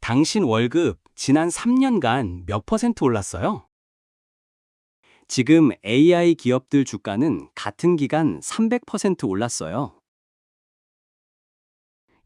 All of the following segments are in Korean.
당신 월급 지난 3년간 몇 퍼센트 올랐어요? 지금 AI 기업들 주가는 같은 기간 300% 올랐어요.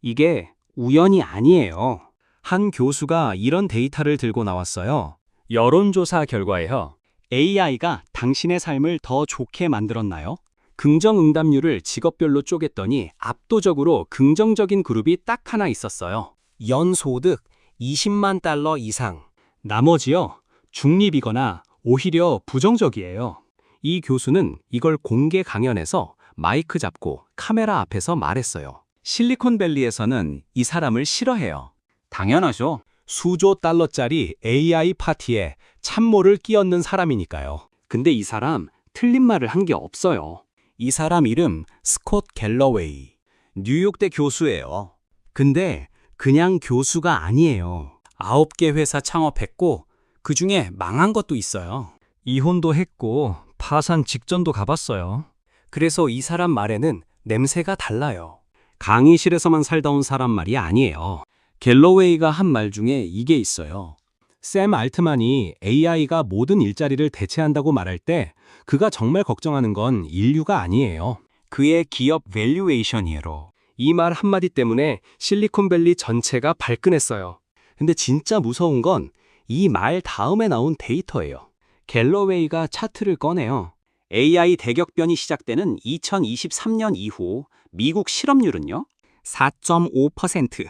이게 우연이 아니에요. 한 교수가 이런 데이터를 들고 나왔어요. 여론조사 결과에요. AI가 당신의 삶을 더 좋게 만들었나요? 긍정응답률을 직업별로 쪼갰더니 압도적으로 긍정적인 그룹이 딱 하나 있었어요. 연소득 20만 달러 이상. 나머지요, 중립이거나 오히려 부정적이에요. 이 교수는 이걸 공개 강연에서 마이크 잡고 카메라 앞에서 말했어요. 실리콘밸리에서는 이 사람을 싫어해요. 당연하죠. 수조 달러짜리 AI 파티에 참모를 끼얹는 사람이니까요. 근데 이 사람 틀린 말을 한 게 없어요. 이 사람 이름 스콧 갤러웨이. 뉴욕대 교수예요. 근데 그냥 교수가 아니에요. 9개 회사 창업했고 그중에 망한 것도 있어요. 이혼도 했고 파산 직전도 가봤어요. 그래서 이 사람 말에는 냄새가 달라요. 강의실에서만 살다 온 사람 말이 아니에요. 갤러웨이가 한 말 중에 이게 있어요. 샘 알트만이 AI가 모든 일자리를 대체한다고 말할 때 그가 정말 걱정하는 건 인류가 아니에요. 그의 기업 밸류에이션이에요. 이 말 한마디 때문에 실리콘밸리 전체가 발끈했어요. 근데 진짜 무서운 건 이 말 다음에 나온 데이터예요. 갤러웨이가 차트를 꺼내요. AI 대격변이 시작되는 2023년 이후 미국 실업률은요? 4.5%.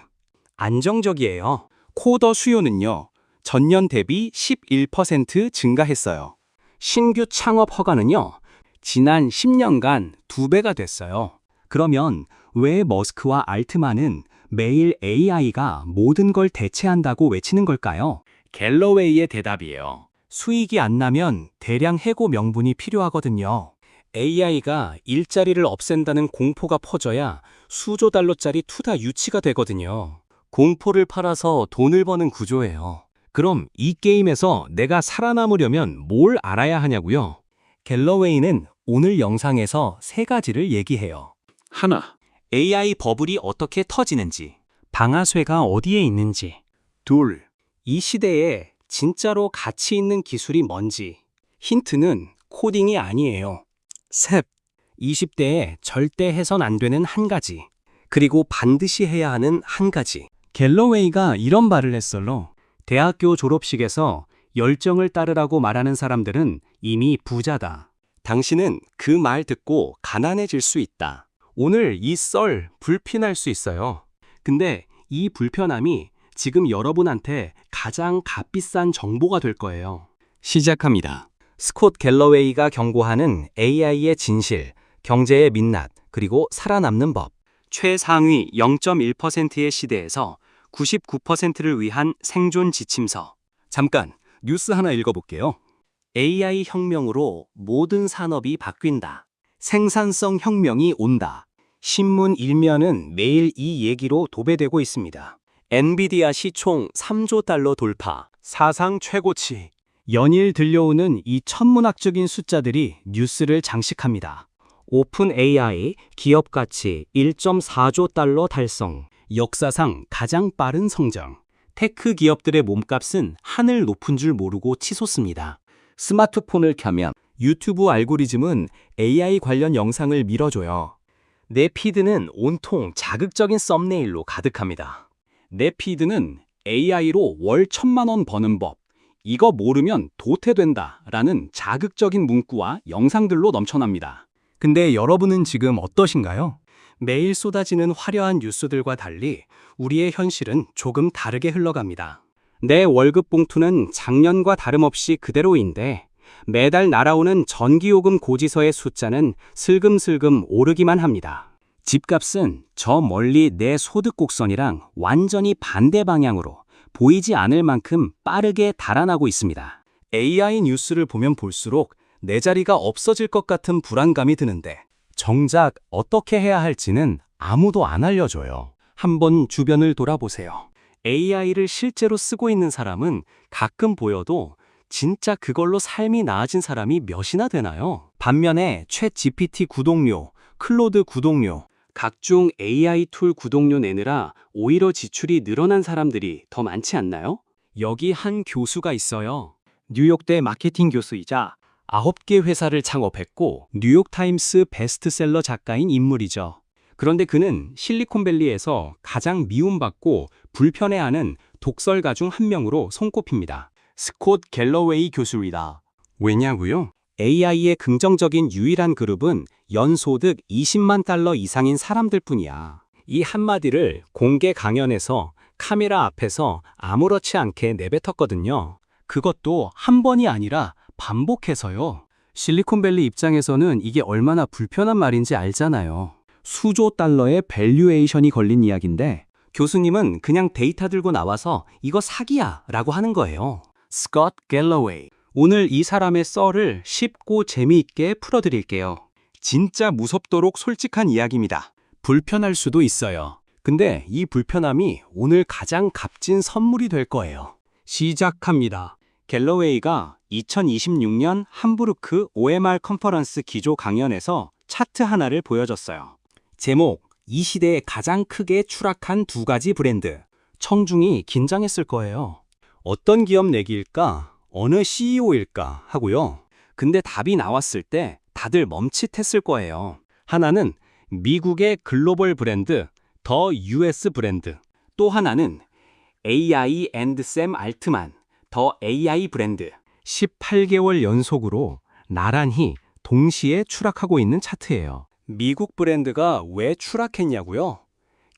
안정적이에요. 코더 수요는요? 전년 대비 11% 증가했어요. 신규 창업 허가는요? 지난 10년간 2배가 됐어요. 그러면 왜 머스크와 알트만은 매일 AI가 모든 걸 대체한다고 외치는 걸까요? 갤러웨이의 대답이에요. 수익이 안 나면 대량 해고 명분이 필요하거든요. AI가 일자리를 없앤다는 공포가 퍼져야 수조 달러짜리 투자 유치가 되거든요. 공포를 팔아서 돈을 버는 구조예요. 그럼 이 게임에서 내가 살아남으려면 뭘 알아야 하냐고요? 갤러웨이는 오늘 영상에서 3가지를 얘기해요. 하나, AI 버블이 어떻게 터지는지, 방아쇠가 어디에 있는지. 둘, 이 시대에 진짜로 가치 있는 기술이 뭔지. 힌트는 코딩이 아니에요. 셋, 20대에 절대 해선 안 되는 한 가지. 그리고 반드시 해야 하는 한 가지. 갤러웨이가 이런 말을 했어요. 대학교 졸업식에서 열정을 따르라고 말하는 사람들은 이미 부자다. 당신은 그 말 듣고 가난해질 수 있다. 오늘 이 썰 불편할 수 있어요. 근데 이 불편함이 지금 여러분한테 가장 값비싼 정보가 될 거예요. 시작합니다. 스콧 갤러웨이가 경고하는 AI의 진실, 경제의 민낯, 그리고 살아남는 법. 최상위 0.1%의 시대에서 99%를 위한 생존 지침서. 잠깐 뉴스 하나 읽어볼게요. AI 혁명으로 모든 산업이 바뀐다. 생산성 혁명이 온다. 신문 일면은 매일 이 얘기로 도배되고 있습니다. 엔비디아 시총 3조 달러 돌파, 사상 최고치. 연일 들려오는 이 천문학적인 숫자들이 뉴스를 장식합니다. 오픈 AI 기업 가치 1.4조 달러 달성. 역사상 가장 빠른 성장. 테크 기업들의 몸값은 하늘 높은 줄 모르고 치솟습니다. 스마트폰을 켜면 유튜브 알고리즘은 AI 관련 영상을 밀어줘요. 내 피드는 온통 자극적인 썸네일로 가득합니다. 내 피드는 AI로 월 1,000만 원 버는 법, 이거 모르면 도태된다 라는 자극적인 문구와 영상들로 넘쳐납니다. 근데 여러분은 지금 어떠신가요? 매일 쏟아지는 화려한 뉴스들과 달리 우리의 현실은 조금 다르게 흘러갑니다. 내 월급 봉투는 작년과 다름없이 그대로인데 매달 날아오는 전기요금 고지서의 숫자는 슬금슬금 오르기만 합니다. 집값은 저 멀리 내 소득 곡선이랑 완전히 반대 방향으로 보이지 않을 만큼 빠르게 달아나고 있습니다. AI 뉴스를 보면 볼수록 내 자리가 없어질 것 같은 불안감이 드는데 정작 어떻게 해야 할지는 아무도 안 알려줘요. 한번 주변을 돌아보세요. AI를 실제로 쓰고 있는 사람은 가끔 보여도 진짜 그걸로 삶이 나아진 사람이 몇이나 되나요? 반면에 챗 GPT 구독료, 클로드 구독료, 각종 AI 툴 구독료 내느라 오히려 지출이 늘어난 사람들이 더 많지 않나요? 여기 한 교수가 있어요. 뉴욕대 마케팅 교수이자 9개 회사를 창업했고 뉴욕타임스 베스트셀러 작가인 인물이죠. 그런데 그는 실리콘밸리에서 가장 미움받고 불편해하는 독설가 중 한 명으로 손꼽힙니다. 스콧 갤러웨이 교수이다. 왜냐고요? AI의 긍정적인 유일한 그룹은 연소득 20만 달러 이상인 사람들뿐이야. 이 한마디를 공개 강연에서 카메라 앞에서 아무렇지 않게 내뱉었거든요. 그것도 한 번이 아니라 반복해서요. 실리콘밸리 입장에서는 이게 얼마나 불편한 말인지 알잖아요. 수조 달러의 밸류에이션이 걸린 이야기인데 교수님은 그냥 데이터 들고 나와서 이거 사기야 라고 하는 거예요. 스콧 갤러웨이. 오늘 이 사람의 썰을 쉽고 재미있게 풀어드릴게요. 진짜 무섭도록 솔직한 이야기입니다. 불편할 수도 있어요. 근데 이 불편함이 오늘 가장 값진 선물이 될 거예요. 시작합니다. 갤러웨이가 2026년 함부르크 OMR 컨퍼런스 기조 강연에서 차트 하나를 보여줬어요. 제목, 이 시대에 가장 크게 추락한 두 가지 브랜드. 청중이 긴장했을 거예요. 어떤 기업 내기일까? 어느 CEO일까? 하고요. 근데 답이 나왔을 때 다들 멈칫했을 거예요. 하나는 미국의 글로벌 브랜드, 더 US 브랜드. 또 하나는 AI 앤드 샘 알트만, 더 AI 브랜드. 18개월 연속으로 나란히 동시에 추락하고 있는 차트예요. 미국 브랜드가 왜 추락했냐고요?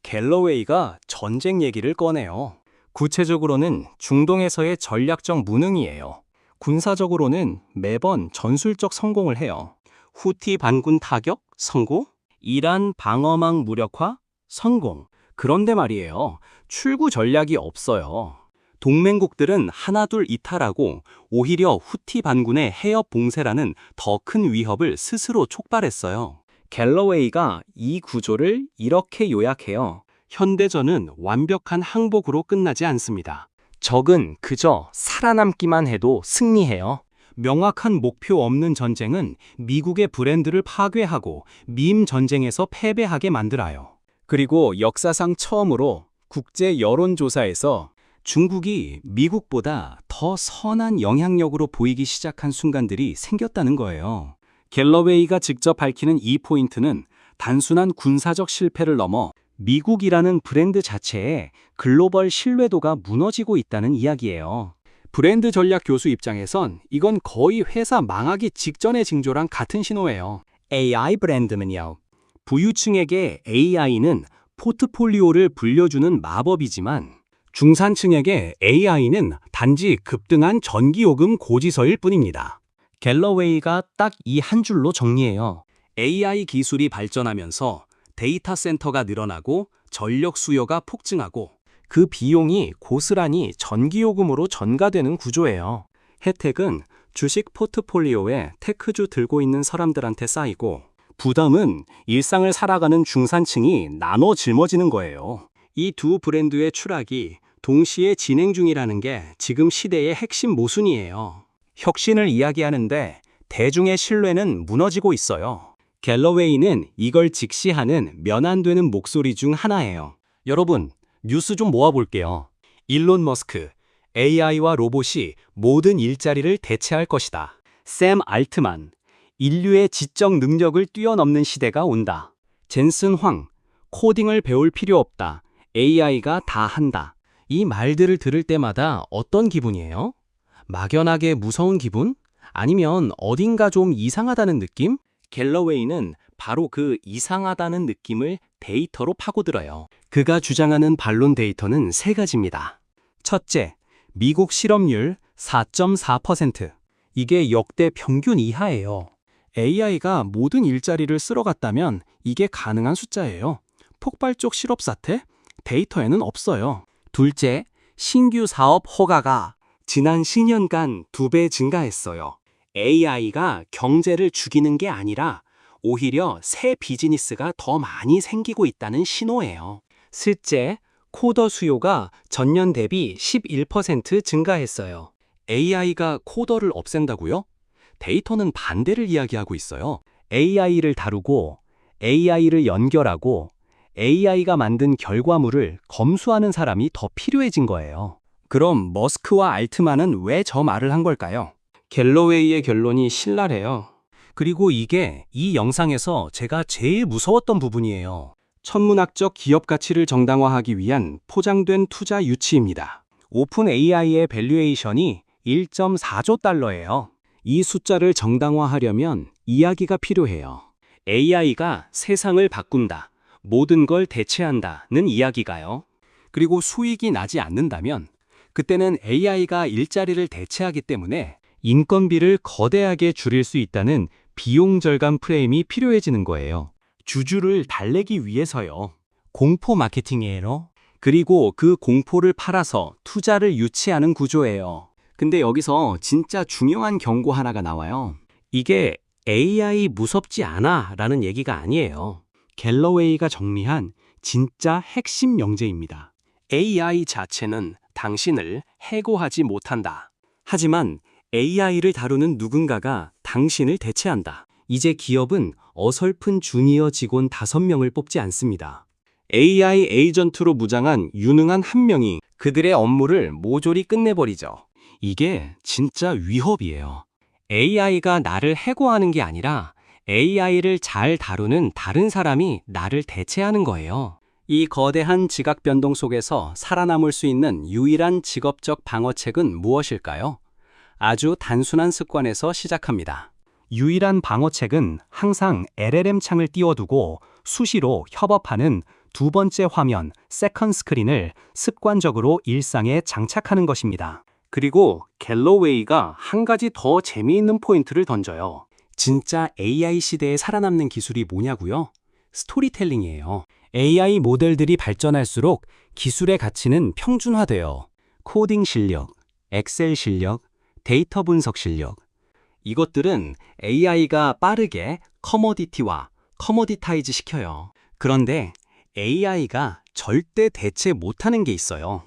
갤러웨이가 전쟁 얘기를 꺼내요. 구체적으로는 중동에서의 전략적 무능이에요. 군사적으로는 매번 전술적 성공을 해요. 후티 반군 타격? 성공? 이란 방어망 무력화? 성공. 그런데 말이에요. 출구 전략이 없어요. 동맹국들은 하나둘 이탈하고 오히려 후티 반군의 해협 봉쇄라는 더 큰 위협을 스스로 촉발했어요. 갤러웨이가 이 구조를 이렇게 요약해요. 현대전은 완벽한 항복으로 끝나지 않습니다. 적은 그저 살아남기만 해도 승리해요. 명확한 목표 없는 전쟁은 미국의 브랜드를 파괴하고 밈 전쟁에서 패배하게 만들어요. 그리고 역사상 처음으로 국제 여론조사에서 중국이 미국보다 더 선한 영향력으로 보이기 시작한 순간들이 생겼다는 거예요. 갤러웨이가 직접 밝히는 이 포인트는 단순한 군사적 실패를 넘어 미국이라는 브랜드 자체의 글로벌 신뢰도가 무너지고 있다는 이야기예요. 브랜드 전략 교수 입장에선 이건 거의 회사 망하기 직전의 징조랑 같은 신호예요. AI 브랜드면요. 부유층에게 AI는 포트폴리오를 불려주는 마법이지만 중산층에게 AI는 단지 급등한 전기요금 고지서일 뿐입니다. 갤러웨이가 딱 이 한 줄로 정리해요. AI 기술이 발전하면서 데이터 센터가 늘어나고 전력 수요가 폭증하고 그 비용이 고스란히 전기요금으로 전가되는 구조예요. 혜택은 주식 포트폴리오에 테크주 들고 있는 사람들한테 쌓이고 부담은 일상을 살아가는 중산층이 나눠 짊어지는 거예요. 이 두 브랜드의 추락이 동시에 진행 중이라는 게 지금 시대의 핵심 모순이에요. 혁신을 이야기하는데 대중의 신뢰는 무너지고 있어요. 갤러웨이는 이걸 직시하는 면 안 되는 목소리 중 하나예요. 여러분, 뉴스 좀 모아볼게요. 일론 머스크, AI와 로봇이 모든 일자리를 대체할 것이다. 샘 알트만, 인류의 지적 능력을 뛰어넘는 시대가 온다. 젠슨 황, 코딩을 배울 필요 없다. AI가 다 한다. 이 말들을 들을 때마다 어떤 기분이에요? 막연하게 무서운 기분? 아니면 어딘가 좀 이상하다는 느낌? 갤러웨이는 바로 그 이상하다는 느낌을 데이터로 파고들어요. 그가 주장하는 반론 데이터는 세 가지입니다. 첫째, 미국 실업률 4.4%. 이게 역대 평균 이하예요. AI가 모든 일자리를 쓸어갔다면 이게 가능한 숫자예요. 폭발적 실업 사태? 데이터에는 없어요. 둘째, 신규 사업 허가가 지난 10년간 2배 증가했어요. AI가 경제를 죽이는 게 아니라 오히려 새 비즈니스가 더 많이 생기고 있다는 신호예요. 셋째, 코더 수요가 전년 대비 11% 증가했어요. AI가 코더를 없앤다고요? 데이터는 반대를 이야기하고 있어요. AI를 다루고 AI를 연결하고 AI가 만든 결과물을 검수하는 사람이 더 필요해진 거예요. 그럼 머스크와 알트만은 왜 저 말을 한 걸까요? 갤러웨이의 결론이 신랄해요. 그리고 이게 이 영상에서 제가 제일 무서웠던 부분이에요. 천문학적 기업 가치를 정당화하기 위한 포장된 투자 유치입니다. 오픈 AI의 밸류에이션이 1.4조 달러예요. 이 숫자를 정당화하려면 이야기가 필요해요. AI가 세상을 바꾼다, 모든 걸 대체한다는 이야기가요. 그리고 수익이 나지 않는다면 그때는 AI가 일자리를 대체하기 때문에 인건비를 거대하게 줄일 수 있다는 비용 절감 프레임이 필요해지는 거예요. 주주를 달래기 위해서요. 공포 마케팅이에요. 그리고 그 공포를 팔아서 투자를 유치하는 구조예요. 근데 여기서 진짜 중요한 경고 하나가 나와요. 이게 AI 무섭지 않아 라는 얘기가 아니에요. 갤러웨이가 정리한 진짜 핵심 명제입니다. AI 자체는 당신을 해고하지 못한다. 하지만 AI를 다루는 누군가가 당신을 대체한다. 이제 기업은 어설픈 주니어 직원 5명을 뽑지 않습니다. AI 에이전트로 무장한 유능한 한 명이 그들의 업무를 모조리 끝내버리죠. 이게 진짜 위협이에요. AI가 나를 해고하는 게 아니라 AI를 잘 다루는 다른 사람이 나를 대체하는 거예요. 이 거대한 지각 변동 속에서 살아남을 수 있는 유일한 직업적 방어책은 무엇일까요? 아주 단순한 습관에서 시작합니다. 유일한 방어책은 항상 LLM 창을 띄워두고 수시로 협업하는 두 번째 화면, 세컨드 스크린을 습관적으로 일상에 장착하는 것입니다. 그리고 갤러웨이가 한 가지 더 재미있는 포인트를 던져요. 진짜 AI 시대에 살아남는 기술이 뭐냐고요? 스토리텔링이에요. AI 모델들이 발전할수록 기술의 가치는 평준화돼요. 코딩 실력, 엑셀 실력, 데이터 분석 실력. 이것들은 AI가 빠르게 커머디티와 커머디타이즈 시켜요. 그런데 AI가 절대 대체 못하는 게 있어요.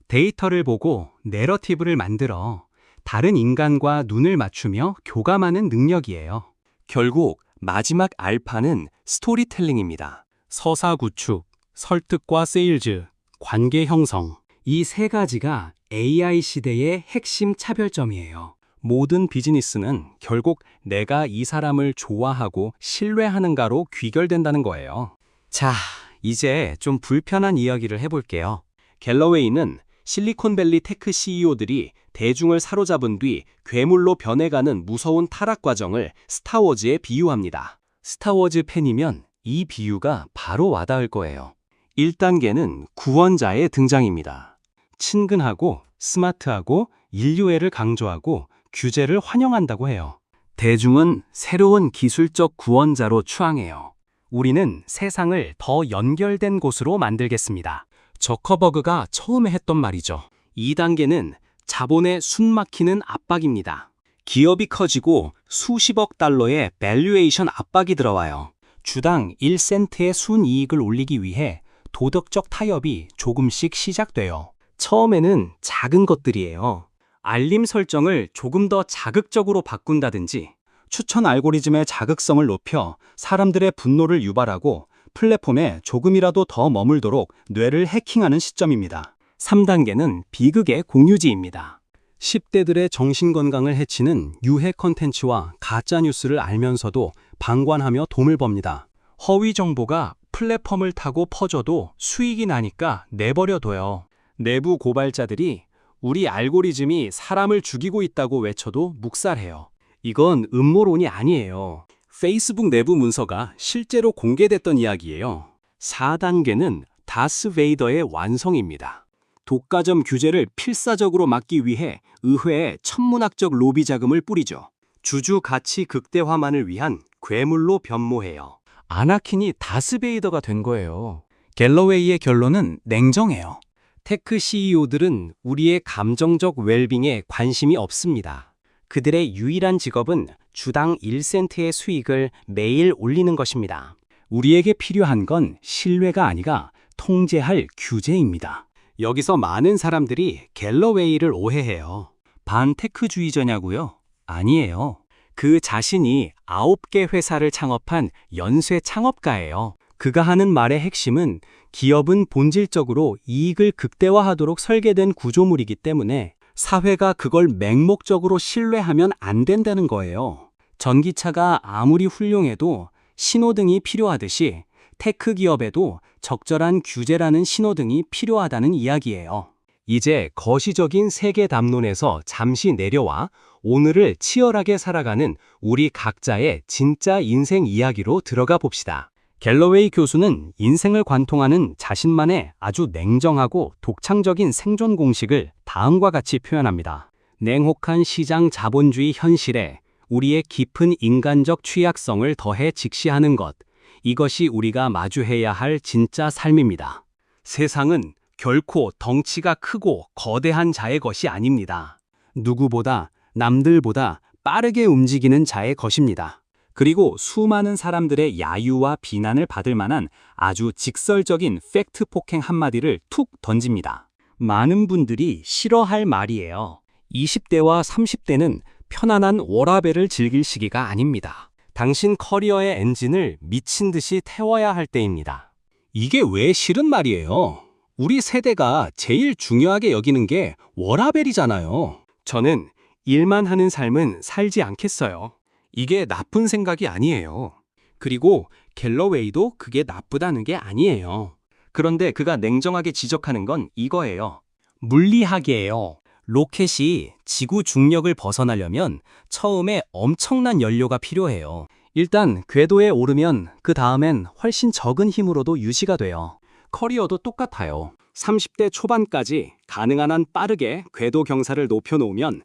데이터를 보고 내러티브를 만들어 다른 인간과 눈을 맞추며 교감하는 능력이에요. 결국 마지막 알파는 스토리텔링입니다. 서사 구축, 설득과 세일즈, 관계 형성. 이 세 가지가 AI 시대의 핵심 차별점이에요. 모든 비즈니스는 결국 내가 이 사람을 좋아하고 신뢰하는가로 귀결된다는 거예요. 자, 이제 좀 불편한 이야기를 해볼게요. 갤러웨이는 실리콘밸리 테크 CEO들이 대중을 사로잡은 뒤 괴물로 변해가는 무서운 타락 과정을 스타워즈에 비유합니다. 스타워즈 팬이면 이 비유가 바로 와닿을 거예요. 1단계는 구원자의 등장입니다. 친근하고 스마트하고 인류애를 강조하고 규제를 환영한다고 해요. 대중은 새로운 기술적 구원자로 추앙해요. 우리는 세상을 더 연결된 곳으로 만들겠습니다. 저커버그가 처음에 했던 말이죠. 2단계는 자본의 숨막히는 압박입니다. 기업이 커지고 수십억 달러의 밸류에이션 압박이 들어와요. 주당 1센트의 순이익을 올리기 위해 도덕적 타협이 조금씩 시작돼요. 처음에는 작은 것들이에요. 알림 설정을 조금 더 자극적으로 바꾼다든지, 추천 알고리즘의 자극성을 높여 사람들의 분노를 유발하고 플랫폼에 조금이라도 더 머물도록 뇌를 해킹하는 시점입니다. 3단계는 비극의 공유지입니다. 10대들의 정신건강을 해치는 유해 컨텐츠와 가짜뉴스를 알면서도 방관하며 돈을 법니다. 허위 정보가 플랫폼을 타고 퍼져도 수익이 나니까 내버려둬요. 내부 고발자들이 우리 알고리즘이 사람을 죽이고 있다고 외쳐도 묵살해요. 이건 음모론이 아니에요. 페이스북 내부 문서가 실제로 공개됐던 이야기예요. 4단계는 다스베이더의 완성입니다. 독과점 규제를 필사적으로 막기 위해 의회에 천문학적 로비 자금을 뿌리죠. 주주 가치 극대화만을 위한 괴물로 변모해요. 아나킨이 다스베이더가 된 거예요. 갤러웨이의 결론은 냉정해요. 테크 CEO들은 우리의 감정적 웰빙에 관심이 없습니다. 그들의 유일한 직업은 주당 1센트의 수익을 매일 올리는 것입니다. 우리에게 필요한 건 신뢰가 아니라 통제할 규제입니다. 여기서 많은 사람들이 갤러웨이를 오해해요. 반테크주의자냐고요? 아니에요. 그 자신이 9개 회사를 창업한 연쇄 창업가예요. 그가 하는 말의 핵심은 기업은 본질적으로 이익을 극대화하도록 설계된 구조물이기 때문에 사회가 그걸 맹목적으로 신뢰하면 안 된다는 거예요. 전기차가 아무리 훌륭해도 신호등이 필요하듯이 테크 기업에도 적절한 규제라는 신호등이 필요하다는 이야기예요. 이제 거시적인 세계 담론에서 잠시 내려와 오늘을 치열하게 살아가는 우리 각자의 진짜 인생 이야기로 들어가 봅시다. 갤러웨이 교수는 인생을 관통하는 자신만의 아주 냉정하고 독창적인 생존 공식을 다음과 같이 표현합니다. 냉혹한 시장 자본주의 현실에 우리의 깊은 인간적 취약성을 더해 직시하는 것. 이것이 우리가 마주해야 할 진짜 삶입니다. 세상은 결코 덩치가 크고 거대한 자의 것이 아닙니다. 누구보다, 남들보다 빠르게 움직이는 자의 것입니다. 그리고 수많은 사람들의 야유와 비난을 받을 만한 아주 직설적인 팩트 폭행 한마디를 툭 던집니다. 많은 분들이 싫어할 말이에요. 20대와 30대는 편안한 워라밸을 즐길 시기가 아닙니다. 당신 커리어의 엔진을 미친 듯이 태워야 할 때입니다. 이게 왜 싫은 말이에요? 우리 세대가 제일 중요하게 여기는 게 워라밸이잖아요. 저는 일만 하는 삶은 살지 않겠어요. 이게 나쁜 생각이 아니에요. 그리고 갤러웨이도 그게 나쁘다는 게 아니에요. 그런데 그가 냉정하게 지적하는 건 이거예요. 물리학이에요. 로켓이 지구 중력을 벗어나려면 처음에 엄청난 연료가 필요해요. 일단 궤도에 오르면 그 다음엔 훨씬 적은 힘으로도 유지가 돼요. 커리어도 똑같아요. 30대 초반까지 가능한 한 빠르게 궤도 경사를 높여놓으면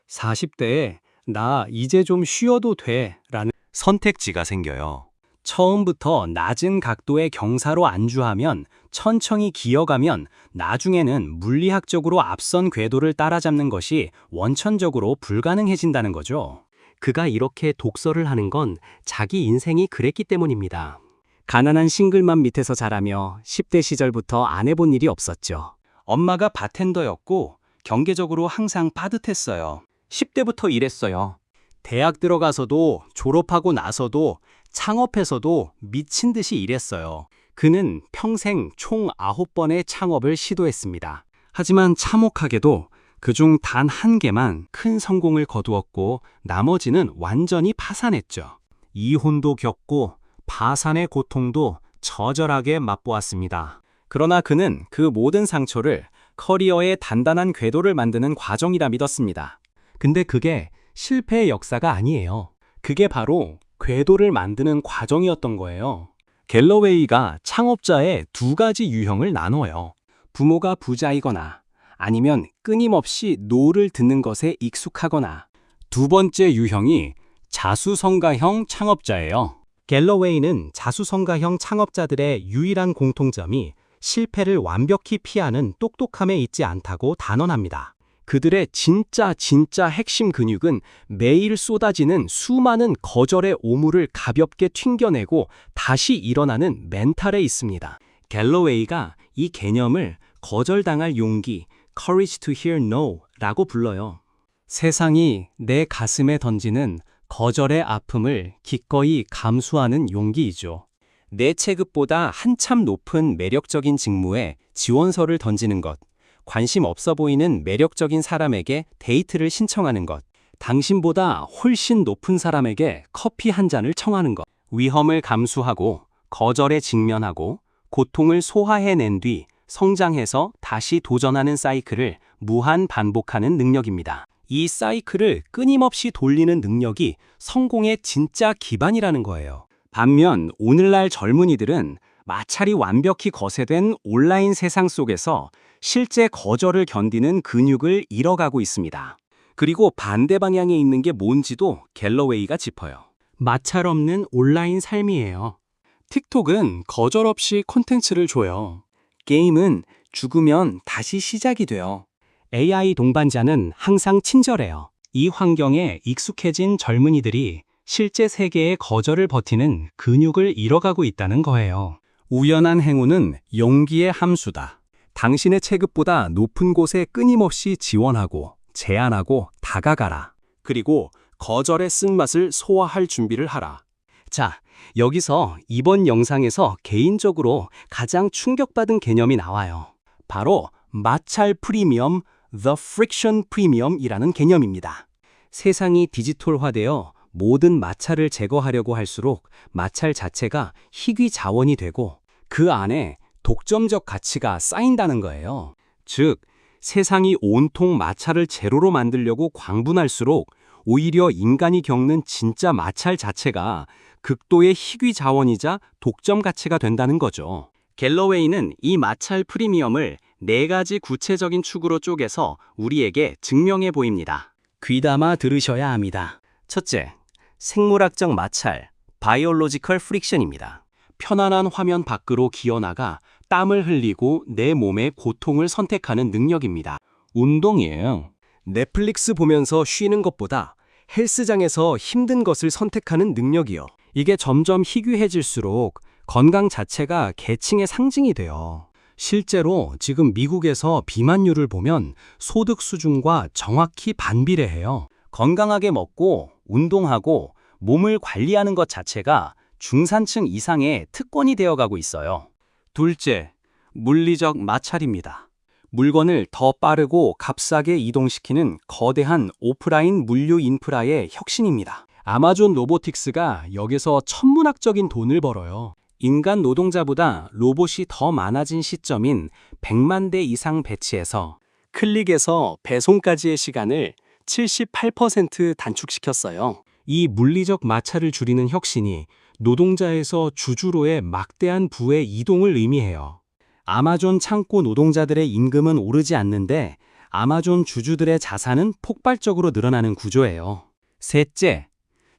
40대에 나 이제 좀 쉬어도 돼 라는 선택지가 생겨요. 처음부터 낮은 각도의 경사로 안주하면 천천히 기어가면 나중에는 물리학적으로 앞선 궤도를 따라잡는 것이 원천적으로 불가능해진다는 거죠. 그가 이렇게 독서를 하는 건 자기 인생이 그랬기 때문입니다. 가난한 싱글맘 밑에서 자라며 10대 시절부터 안 해본 일이 없었죠. 엄마가 바텐더였고 경제적으로 항상 빠듯했어요. 10대부터 일했어요. 대학 들어가서도 졸업하고 나서도 창업해서도 미친 듯이 일했어요. 그는 평생 총 9번의 창업을 시도했습니다. 하지만 참혹하게도 그중 단 한 개만 큰 성공을 거두었고 나머지는 완전히 파산했죠. 이혼도 겪고 파산의 고통도 처절하게 맛보았습니다. 그러나 그는 그 모든 상처를 커리어의 단단한 궤도를 만드는 과정이라 믿었습니다. 근데 그게 실패의 역사가 아니에요. 그게 바로 궤도를 만드는 과정이었던 거예요. 갤러웨이가 창업자의 두 가지 유형을 나눠요. 부모가 부자이거나 아니면 끊임없이 노를 듣는 것에 익숙하거나 두 번째 유형이 자수성가형 창업자예요. 갤러웨이는 자수성가형 창업자들의 유일한 공통점이 실패를 완벽히 피하는 똑똑함에 있지 않다고 단언합니다. 그들의 진짜 핵심 근육은 매일 쏟아지는 수많은 거절의 오물을 가볍게 튕겨내고 다시 일어나는 멘탈에 있습니다. 갤러웨이가 이 개념을 거절당할 용기, courage to hear no 라고 불러요. 세상이 내 가슴에 던지는 거절의 아픔을 기꺼이 감수하는 용기이죠. 내 체급보다 한참 높은 매력적인 직무에 지원서를 던지는 것, 관심 없어 보이는 매력적인 사람에게 데이트를 신청하는 것, 당신보다 훨씬 높은 사람에게 커피 한 잔을 청하는 것, 위험을 감수하고 거절에 직면하고 고통을 소화해낸 뒤 성장해서 다시 도전하는 사이클을 무한 반복하는 능력입니다. 이 사이클을 끊임없이 돌리는 능력이 성공의 진짜 기반이라는 거예요. 반면 오늘날 젊은이들은 마찰이 완벽히 거세된 온라인 세상 속에서 실제 거절을 견디는 근육을 잃어가고 있습니다. 그리고 반대 방향에 있는 게 뭔지도 갤러웨이가 짚어요. 마찰 없는 온라인 삶이에요. 틱톡은 거절 없이 콘텐츠를 줘요. 게임은 죽으면 다시 시작이 돼요. AI 동반자는 항상 친절해요. 이 환경에 익숙해진 젊은이들이 실제 세계의 거절을 버티는 근육을 잃어가고 있다는 거예요. 우연한 행운은 용기의 함수다. 당신의 체급보다 높은 곳에 끊임없이 지원하고 제안하고 다가가라. 그리고 거절의 쓴맛을 소화할 준비를 하라. 자, 여기서 이번 영상에서 개인적으로 가장 충격받은 개념이 나와요. 바로 마찰 프리미엄, The Friction Premium이라는 개념입니다. 세상이 디지털화되어 모든 마찰을 제거하려고 할수록 마찰 자체가 희귀 자원이 되고 그 안에 독점적 가치가 쌓인다는 거예요. 즉, 세상이 온통 마찰을 제로로 만들려고 광분할수록 오히려 인간이 겪는 진짜 마찰 자체가 극도의 희귀 자원이자 독점 가치가 된다는 거죠. 갤러웨이는 이 마찰 프리미엄을 4가지 구체적인 축으로 쪼개서 우리에게 증명해 보입니다. 귀담아 들으셔야 합니다. 첫째, 생물학적 마찰, 바이올로지컬 프릭션입니다. 편안한 화면 밖으로 기어나가 땀을 흘리고 내 몸의 고통을 선택하는 능력입니다. 운동이에요. 넷플릭스 보면서 쉬는 것보다 헬스장에서 힘든 것을 선택하는 능력이요. 이게 점점 희귀해질수록 건강 자체가 계층의 상징이 돼요. 실제로 지금 미국에서 비만율을 보면 소득 수준과 정확히 반비례해요. 건강하게 먹고 운동하고 몸을 관리하는 것 자체가 중산층 이상의 특권이 되어가고 있어요. 둘째, 물리적 마찰입니다. 물건을 더 빠르고 값싸게 이동시키는 거대한 오프라인 물류 인프라의 혁신입니다. 아마존 로보틱스가 여기서 천문학적인 돈을 벌어요. 인간 노동자보다 로봇이 더 많아진 시점인 100만 대 이상 배치해서 클릭에서 배송까지의 시간을 78% 단축시켰어요. 이 물리적 마찰을 줄이는 혁신이 노동자에서 주주로의 막대한 부의 이동을 의미해요. 아마존 창고 노동자들의 임금은 오르지 않는데 아마존 주주들의 자산은 폭발적으로 늘어나는 구조예요. 셋째,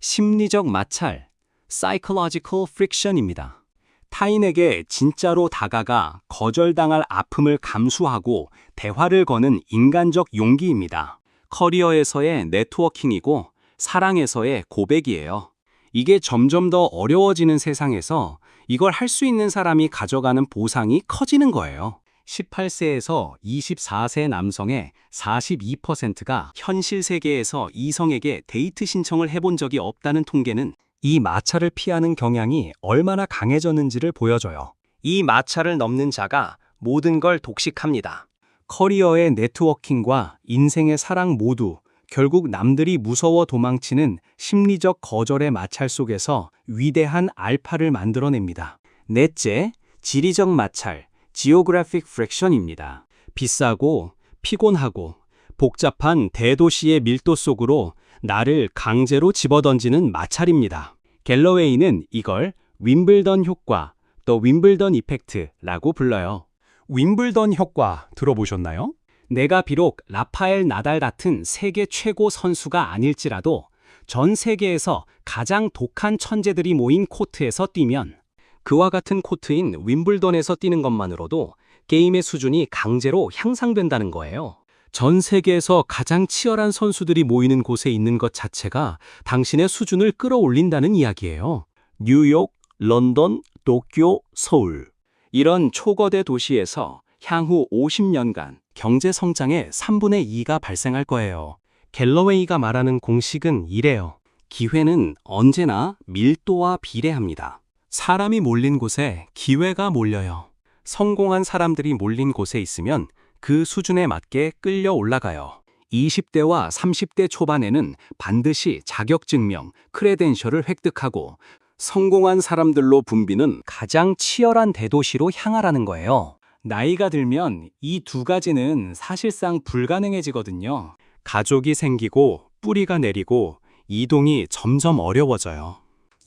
심리적 마찰, psychological friction입니다. 타인에게 진짜로 다가가 거절당할 아픔을 감수하고 대화를 거는 인간적 용기입니다. 커리어에서의 네트워킹이고 사랑에서의 고백이에요. 이게 점점 더 어려워지는 세상에서 이걸 할 수 있는 사람이 가져가는 보상이 커지는 거예요. 18세에서 24세 남성의 42%가 현실 세계에서 이성에게 데이트 신청을 해본 적이 없다는 통계는 이 마찰을 피하는 경향이 얼마나 강해졌는지를 보여줘요. 이 마찰을 넘는 자가 모든 걸 독식합니다. 커리어의 네트워킹과 인생의 사랑 모두 결국 남들이 무서워 도망치는 심리적 거절의 마찰 속에서 위대한 알파를 만들어냅니다. 넷째, 지리적 마찰, Geographic Friction입니다. 비싸고 피곤하고 복잡한 대도시의 밀도 속으로 나를 강제로 집어던지는 마찰입니다. 갤러웨이는 이걸 윈블던 효과, 또 윈블던 이펙트라고 불러요. 윈블던 효과 들어보셨나요? 내가 비록 라파엘 나달 같은 세계 최고 선수가 아닐지라도 전 세계에서 가장 독한 천재들이 모인 코트에서 뛰면 그와 같은 코트인 윈블던에서 뛰는 것만으로도 게임의 수준이 강제로 향상된다는 거예요. 전 세계에서 가장 치열한 선수들이 모이는 곳에 있는 것 자체가 당신의 수준을 끌어올린다는 이야기예요. 뉴욕, 런던, 도쿄, 서울. 이런 초거대 도시에서 향후 50년간 경제 성장의 3분의 2가 발생할 거예요. 갤러웨이가 말하는 공식은 이래요. 기회는 언제나 밀도와 비례합니다. 사람이 몰린 곳에 기회가 몰려요. 성공한 사람들이 몰린 곳에 있으면 그 수준에 맞게 끌려 올라가요. 20대와 30대 초반에는 반드시 자격증명, 크레덴셜을 획득하고 성공한 사람들로 붐비는 가장 치열한 대도시로 향하라는 거예요. 나이가 들면 이 두 가지는 사실상 불가능해지거든요. 가족이 생기고 뿌리가 내리고 이동이 점점 어려워져요.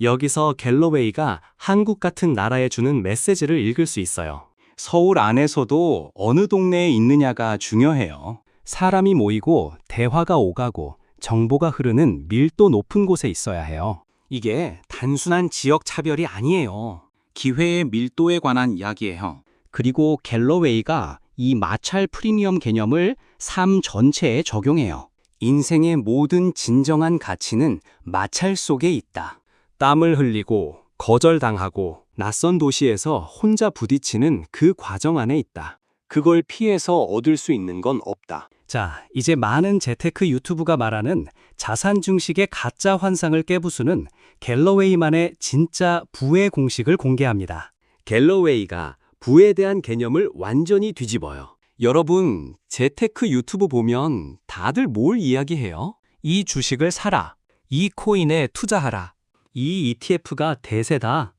여기서 갤러웨이가 한국 같은 나라에 주는 메시지를 읽을 수 있어요. 서울 안에서도 어느 동네에 있느냐가 중요해요. 사람이 모이고 대화가 오가고 정보가 흐르는 밀도 높은 곳에 있어야 해요. 이게 단순한 지역 차별이 아니에요. 기회의 밀도에 관한 이야기예요. 그리고 갤러웨이가 이 마찰 프리미엄 개념을 삶 전체에 적용해요. 인생의 모든 진정한 가치는 마찰 속에 있다. 땀을 흘리고 거절당하고 낯선 도시에서 혼자 부딪히는 그 과정 안에 있다. 그걸 피해서 얻을 수 있는 건 없다. 자, 이제 많은 재테크 유튜브가 말하는 자산 증식의 가짜 환상을 깨부수는 갤러웨이만의 진짜 부의 공식을 공개합니다. 갤러웨이가 부에 대한 개념을 완전히 뒤집어요. 여러분, 재테크 유튜브 보면 다들 뭘 이야기해요? 이 주식을 사라. 이 코인에 투자하라. 이 ETF가 대세다.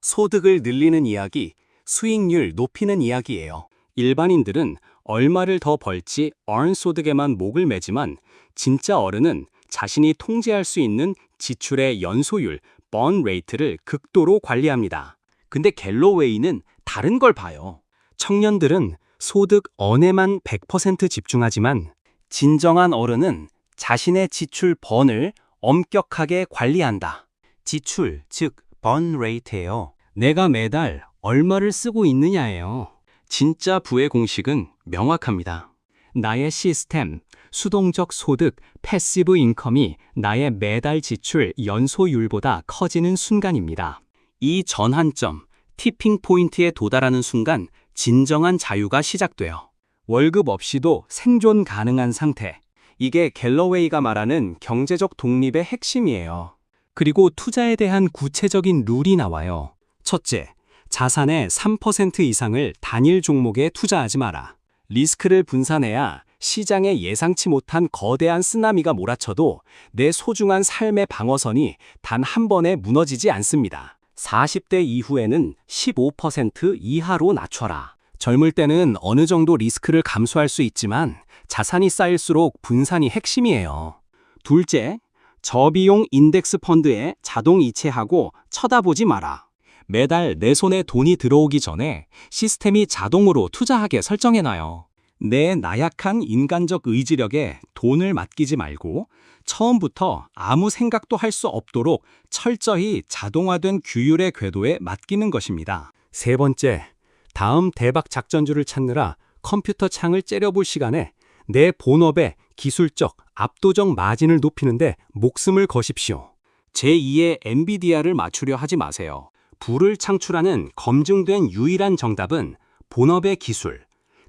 소득을 늘리는 이야기, 수익률 높이는 이야기예요. 일반인들은 얼마를 더 벌지 earn 소득에만 목을 매지만 진짜 어른은 자신이 통제할 수 있는 지출의 연소율, burn rate를 극도로 관리합니다. 근데 갤러웨이는 다른 걸 봐요. 청년들은 소득 earn에만 100% 집중하지만 진정한 어른은 자신의 지출 burn을 엄격하게 관리한다. 지출, 즉 burn rate예요. 내가 매달 얼마를 쓰고 있느냐예요. 진짜 부의 공식은 명확합니다. 나의 시스템, 수동적 소득, 패시브 인컴이 나의 매달 지출 연소율보다 커지는 순간입니다. 이 전환점, 티핑 포인트에 도달하는 순간 진정한 자유가 시작돼요. 월급 없이도 생존 가능한 상태. 이게 갤러웨이가 말하는 경제적 독립의 핵심이에요. 그리고 투자에 대한 구체적인 룰이 나와요. 첫째, 자산의 3% 이상을 단일 종목에 투자하지 마라. 리스크를 분산해야 시장에 예상치 못한 거대한 쓰나미가 몰아쳐도 내 소중한 삶의 방어선이 단 한 번에 무너지지 않습니다. 40대 이후에는 15% 이하로 낮춰라. 젊을 때는 어느 정도 리스크를 감수할 수 있지만 자산이 쌓일수록 분산이 핵심이에요. 둘째, 저비용 인덱스 펀드에 자동 이체하고 쳐다보지 마라. 매달 내 손에 돈이 들어오기 전에 시스템이 자동으로 투자하게 설정해놔요. 내 나약한 인간적 의지력에 돈을 맡기지 말고 처음부터 아무 생각도 할 수 없도록 철저히 자동화된 규율의 궤도에 맡기는 것입니다. 세 번째, 다음 대박 작전주를 찾느라 컴퓨터 창을 째려볼 시간에 내 본업의 기술적, 압도적 마진을 높이는데 목숨을 거십시오. 제2의 엔비디아를 맞추려 하지 마세요. 부를 창출하는 검증된 유일한 정답은 본업의 기술,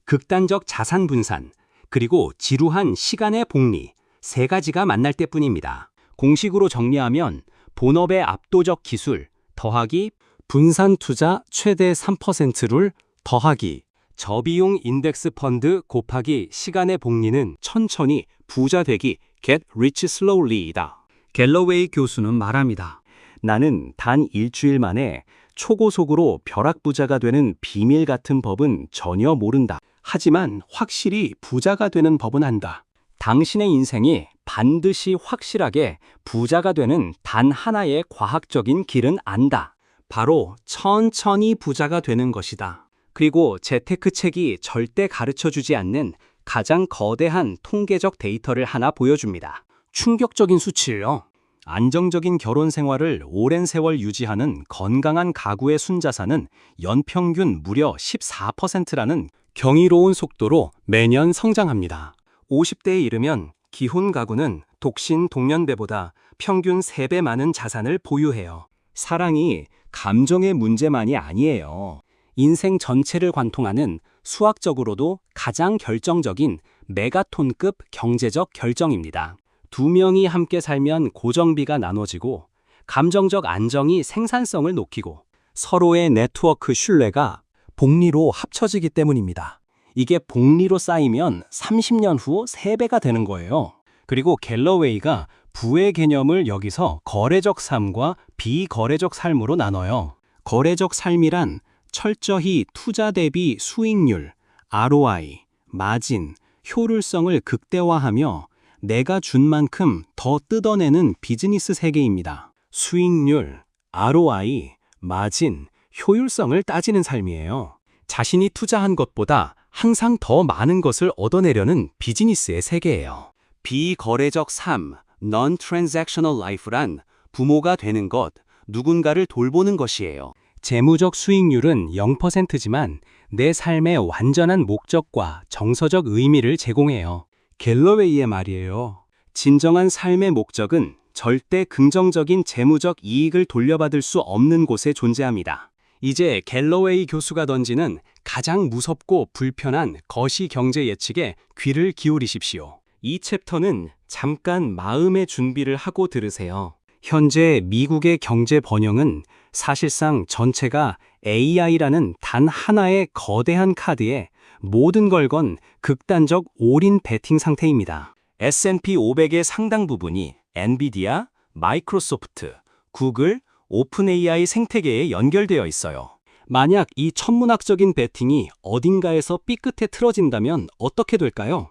극단적 자산 분산, 그리고 지루한 시간의 복리, 세 가지가 만날 때뿐입니다. 공식으로 정리하면 본업의 압도적 기술 더하기 분산 투자 최대 3%를 더하기 저비용 인덱스 펀드 곱하기 시간의 복리는 천천히 부자 되기 get rich slowly이다. 갤러웨이 교수는 말합니다. 나는 단 일주일 만에 초고속으로 벼락부자가 되는 비밀 같은 법은 전혀 모른다. 하지만 확실히 부자가 되는 법은 안다. 당신의 인생이 반드시 확실하게 부자가 되는 단 하나의 과학적인 길은 안다. 바로 천천히 부자가 되는 것이다. 그리고 재테크 책이 절대 가르쳐주지 않는 가장 거대한 통계적 데이터를 하나 보여줍니다. 충격적인 수치예요. 안정적인 결혼 생활을 오랜 세월 유지하는 건강한 가구의 순자산은 연평균 무려 14%라는 경이로운 속도로 매년 성장합니다. 50대에 이르면 기혼 가구는 독신 동년배보다 평균 3배 많은 자산을 보유해요. 사랑이 감정의 문제만이 아니에요. 인생 전체를 관통하는 수학적으로도 가장 결정적인 메가톤급 경제적 결정입니다. 두 명이 함께 살면 고정비가 나눠지고 감정적 안정이 생산성을 높이고 서로의 네트워크 신뢰가 복리로 합쳐지기 때문입니다. 이게 복리로 쌓이면 30년 후 3배가 되는 거예요. 그리고 갤러웨이가 부의 개념을 여기서 거래적 삶과 비거래적 삶으로 나눠요. 거래적 삶이란 철저히 투자 대비 수익률, ROI, 마진, 효율성을 극대화하며 내가 준 만큼 더 뜯어내는 비즈니스 세계입니다. 수익률, ROI, 마진, 효율성을 따지는 삶이에요. 자신이 투자한 것보다 항상 더 많은 것을 얻어내려는 비즈니스의 세계예요. 비거래적 삶, non-transactional life란 부모가 되는 것, 누군가를 돌보는 것이에요. 재무적 수익률은 0%지만 내 삶의 완전한 목적과 정서적 의미를 제공해요. 갤러웨이의 말이에요. 진정한 삶의 목적은 절대 긍정적인 재무적 이익을 돌려받을 수 없는 곳에 존재합니다. 이제 갤러웨이 교수가 던지는 가장 무섭고 불편한 거시 경제 예측에 귀를 기울이십시오. 이 챕터는 잠깐 마음의 준비를 하고 들으세요. 현재 미국의 경제 번영은 사실상 전체가 AI라는 단 하나의 거대한 카드에 모든 걸 건 극단적 올인 베팅 상태입니다. S&P 500의 상당 부분이 엔비디아, 마이크로소프트, 구글, 오픈 AI 생태계에 연결되어 있어요. 만약 이 천문학적인 베팅이 어딘가에서 삐끗해 틀어진다면 어떻게 될까요?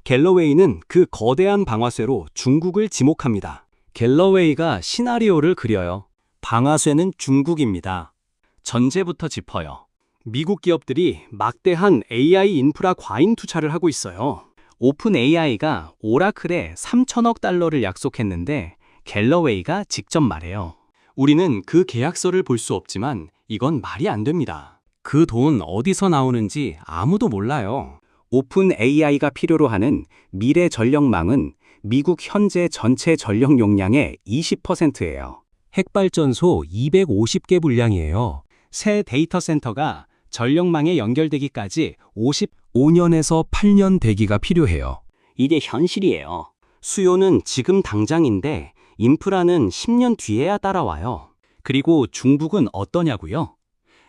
갤러웨이는 그 거대한 방아쇠로 중국을 지목합니다. 갤러웨이가 시나리오를 그려요. 방아쇠는 중국입니다. 전제부터 짚어요. 미국 기업들이 막대한 AI 인프라 과잉 투자를 하고 있어요. 오픈 AI가 오라클에 3천억 달러를 약속했는데 갤러웨이가 직접 말해요. 우리는 그 계약서를 볼 수 없지만 이건 말이 안 됩니다. 그 돈 어디서 나오는지 아무도 몰라요. 오픈 AI가 필요로 하는 미래 전력망은 미국 현재 전체 전력 용량의 20%예요. 핵발전소 250개 분량이에요. 새 데이터 센터가 전력망에 연결되기까지 55년에서 8년 대기가 필요해요. 이게 현실이에요. 수요는 지금 당장인데 인프라는 10년 뒤에야 따라와요. 그리고 중국은 어떠냐고요?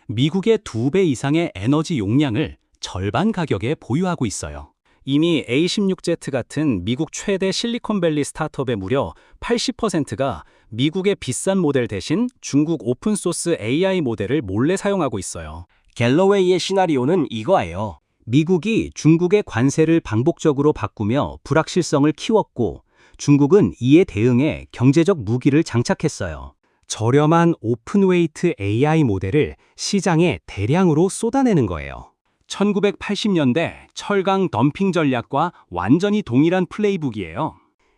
미국의 2배 이상의 에너지 용량을 절반 가격에 보유하고 있어요. 이미 A16Z 같은 미국 최대 실리콘밸리 스타트업의 무려 80%가 미국의 비싼 모델 대신 중국 오픈소스 AI 모델을 몰래 사용하고 있어요. 갤러웨이의 시나리오는 이거예요. 미국이 중국의 관세를 반복적으로 바꾸며 불확실성을 키웠고 중국은 이에 대응해 경제적 무기를 장착했어요. 저렴한 오픈웨이트 AI 모델을 시장에 대량으로 쏟아내는 거예요. 1980년대 철강 덤핑 전략과 완전히 동일한 플레이북이에요.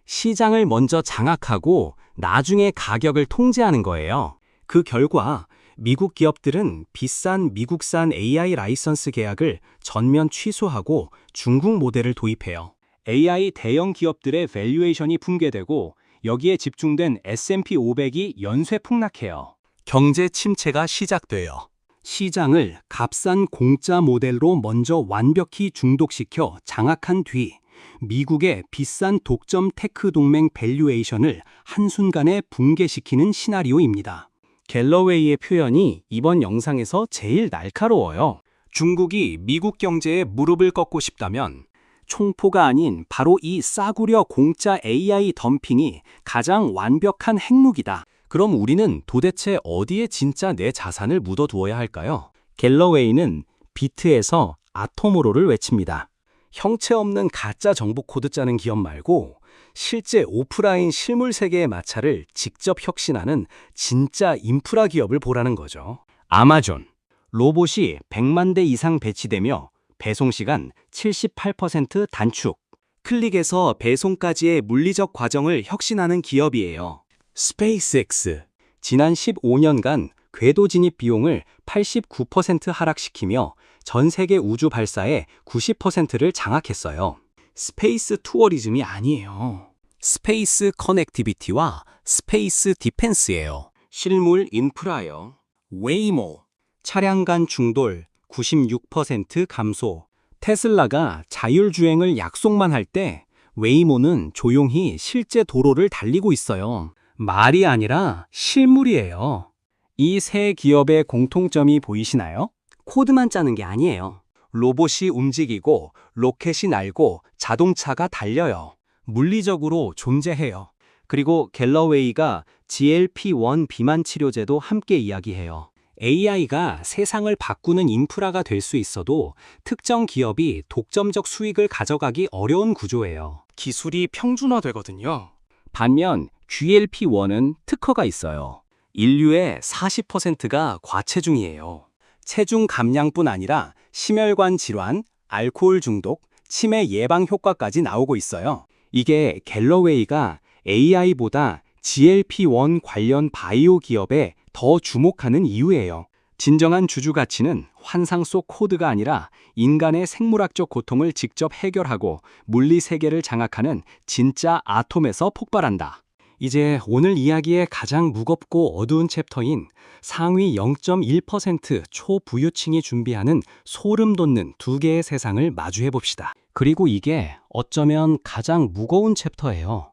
시장을 먼저 장악하고 나중에 가격을 통제하는 거예요. 그 결과 미국 기업들은 비싼 미국산 AI 라이선스 계약을 전면 취소하고 중국 모델을 도입해요. AI 대형 기업들의 밸류에이션이 붕괴되고 여기에 집중된 S&P 500이 연쇄 폭락해요. 경제 침체가 시작돼요. 시장을 값싼 공짜 모델로 먼저 완벽히 중독시켜 장악한 뒤 미국의 비싼 독점 테크 동맹 밸류에이션을 한순간에 붕괴시키는 시나리오입니다. 갤러웨이의 표현이 이번 영상에서 제일 날카로워요. 중국이 미국 경제에 무릎을 꺾고 싶다면 총포가 아닌 바로 이 싸구려 공짜 AI 덤핑이 가장 완벽한 핵무기다. 그럼 우리는 도대체 어디에 진짜 내 자산을 묻어두어야 할까요? 갤러웨이는 비트에서 아토모로를 외칩니다. 형체 없는 가짜 정보 코드 짜는 기업 말고 실제 오프라인 실물 세계의 마찰을 직접 혁신하는 진짜 인프라 기업을 보라는 거죠. 아마존. 로봇이 100만 대 이상 배치되며 배송시간 78% 단축. 클릭에서 배송까지의 물리적 과정을 혁신하는 기업이에요. 스페이스X. 지난 15년간 궤도 진입 비용을 89% 하락시키며 전 세계 우주 발사의 90%를 장악했어요. 스페이스 투어리즘이 아니에요. 스페이스 커넥티비티와 스페이스 디펜스예요. 실물 인프라요. 웨이모. 차량 간 충돌 96% 감소. 테슬라가 자율주행을 약속만 할 때 웨이모는 조용히 실제 도로를 달리고 있어요. 말이 아니라 실물이에요. 이 세 기업의 공통점이 보이시나요? 코드만 짜는 게 아니에요. 로봇이 움직이고 로켓이 날고 자동차가 달려요. 물리적으로 존재해요. 그리고 갤러웨이가 GLP-1 비만 치료제도 함께 이야기해요. AI가 세상을 바꾸는 인프라가 될 수 있어도 특정 기업이 독점적 수익을 가져가기 어려운 구조예요. 기술이 평준화되거든요. 반면 GLP-1은 특허가 있어요. 인류의 40%가 과체중이에요. 체중 감량뿐 아니라 심혈관 질환, 알코올 중독, 치매 예방 효과까지 나오고 있어요. 이게 갤러웨이가 AI보다 GLP-1 관련 바이오 기업에 더 주목하는 이유예요. 진정한 주주 가치는 환상 속 코드가 아니라 인간의 생물학적 고통을 직접 해결하고 물리 세계를 장악하는 진짜 아톰에서 폭발한다. 이제 오늘 이야기의 가장 무겁고 어두운 챕터인 상위 0.1% 초부유층이 준비하는 소름 돋는 두 개의 세상을 마주해 봅시다. 그리고 이게 어쩌면 가장 무거운 챕터예요.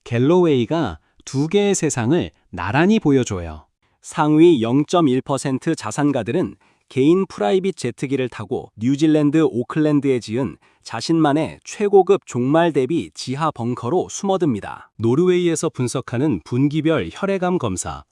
갤러웨이가 두 개의 세상을 나란히 보여줘요. 상위 0.1% 자산가들은 개인 프라이빗 제트기를 타고 뉴질랜드 오클랜드에 지은 자신만의 최고급 종말 대비 지하 벙커로 숨어듭니다. 노르웨이에서 분석하는 분기별 혈액암 검사,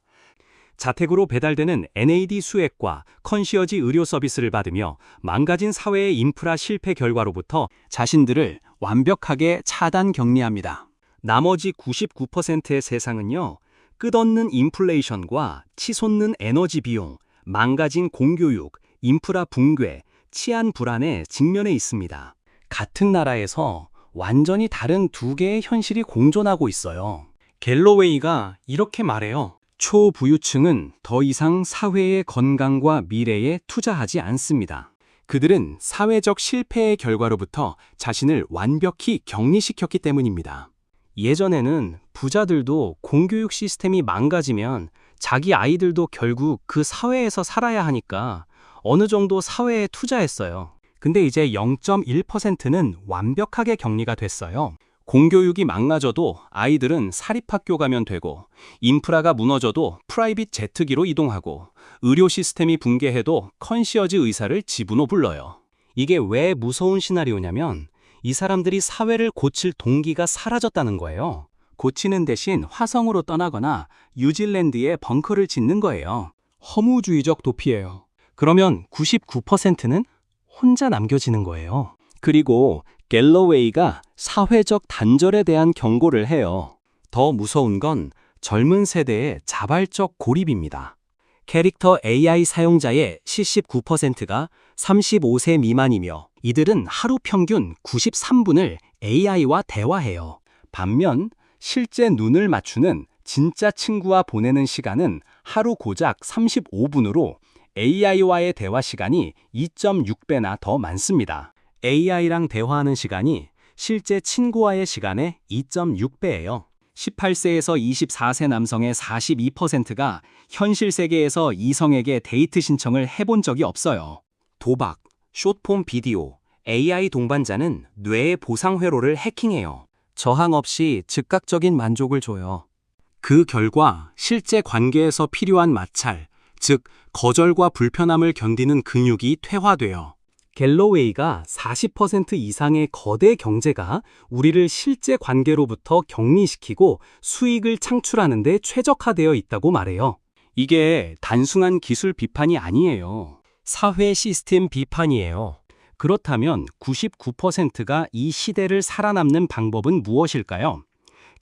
자택으로 배달되는 NAD 수액과 컨시어지 의료 서비스를 받으며 망가진 사회의 인프라 실패 결과로부터 자신들을 완벽하게 차단 격리합니다. 나머지 99%의 세상은요, 끝없는 인플레이션과 치솟는 에너지 비용, 망가진 공교육, 인프라 붕괴, 치안 불안에 직면해 있습니다. 같은 나라에서 완전히 다른 두 개의 현실이 공존하고 있어요. 갤러웨이가 이렇게 말해요. 초부유층은 더 이상 사회의 건강과 미래에 투자하지 않습니다. 그들은 사회적 실패의 결과로부터 자신을 완벽히 격리시켰기 때문입니다. 예전에는 부자들도 공교육 시스템이 망가지면 자기 아이들도 결국 그 사회에서 살아야 하니까 어느 정도 사회에 투자했어요. 근데 이제 0.1%는 완벽하게 격리가 됐어요. 공교육이 망가져도 아이들은 사립학교 가면 되고, 인프라가 무너져도 프라이빗 제트기로 이동하고, 의료 시스템이 붕괴해도 컨시어지 의사를 집으로 불러요. 이게 왜 무서운 시나리오냐면 이 사람들이 사회를 고칠 동기가 사라졌다는 거예요. 고치는 대신 화성으로 떠나거나 뉴질랜드에 벙커를 짓는 거예요. 허무주의적 도피예요. 그러면 99%는 혼자 남겨지는 거예요. 그리고 갤러웨이가 사회적 단절에 대한 경고를 해요. 더 무서운 건 젊은 세대의 자발적 고립입니다. 캐릭터 AI 사용자의 79%가 35세 미만이며 이들은 하루 평균 93분을 AI와 대화해요. 반면 실제 눈을 맞추는 진짜 친구와 보내는 시간은 하루 고작 35분으로 AI와의 대화 시간이 2.6배나 더 많습니다. AI랑 대화하는 시간이 실제 친구와의 시간의 2.6배예요. 18세에서 24세 남성의 42%가 현실 세계에서 이성에게 데이트 신청을 해본 적이 없어요. 도박, 숏폼 비디오, AI 동반자는 뇌의 보상 회로를 해킹해요. 저항 없이 즉각적인 만족을 줘요. 그 결과 실제 관계에서 필요한 마찰, 즉 거절과 불편함을 견디는 근육이 퇴화돼요. 갤러웨이가 40% 이상의 거대 경제가 우리를 실제 관계로부터 격리시키고 수익을 창출하는 데 최적화되어 있다고 말해요. 이게 단순한 기술 비판이 아니에요. 사회 시스템 비판이에요. 그렇다면 99%가 이 시대를 살아남는 방법은 무엇일까요?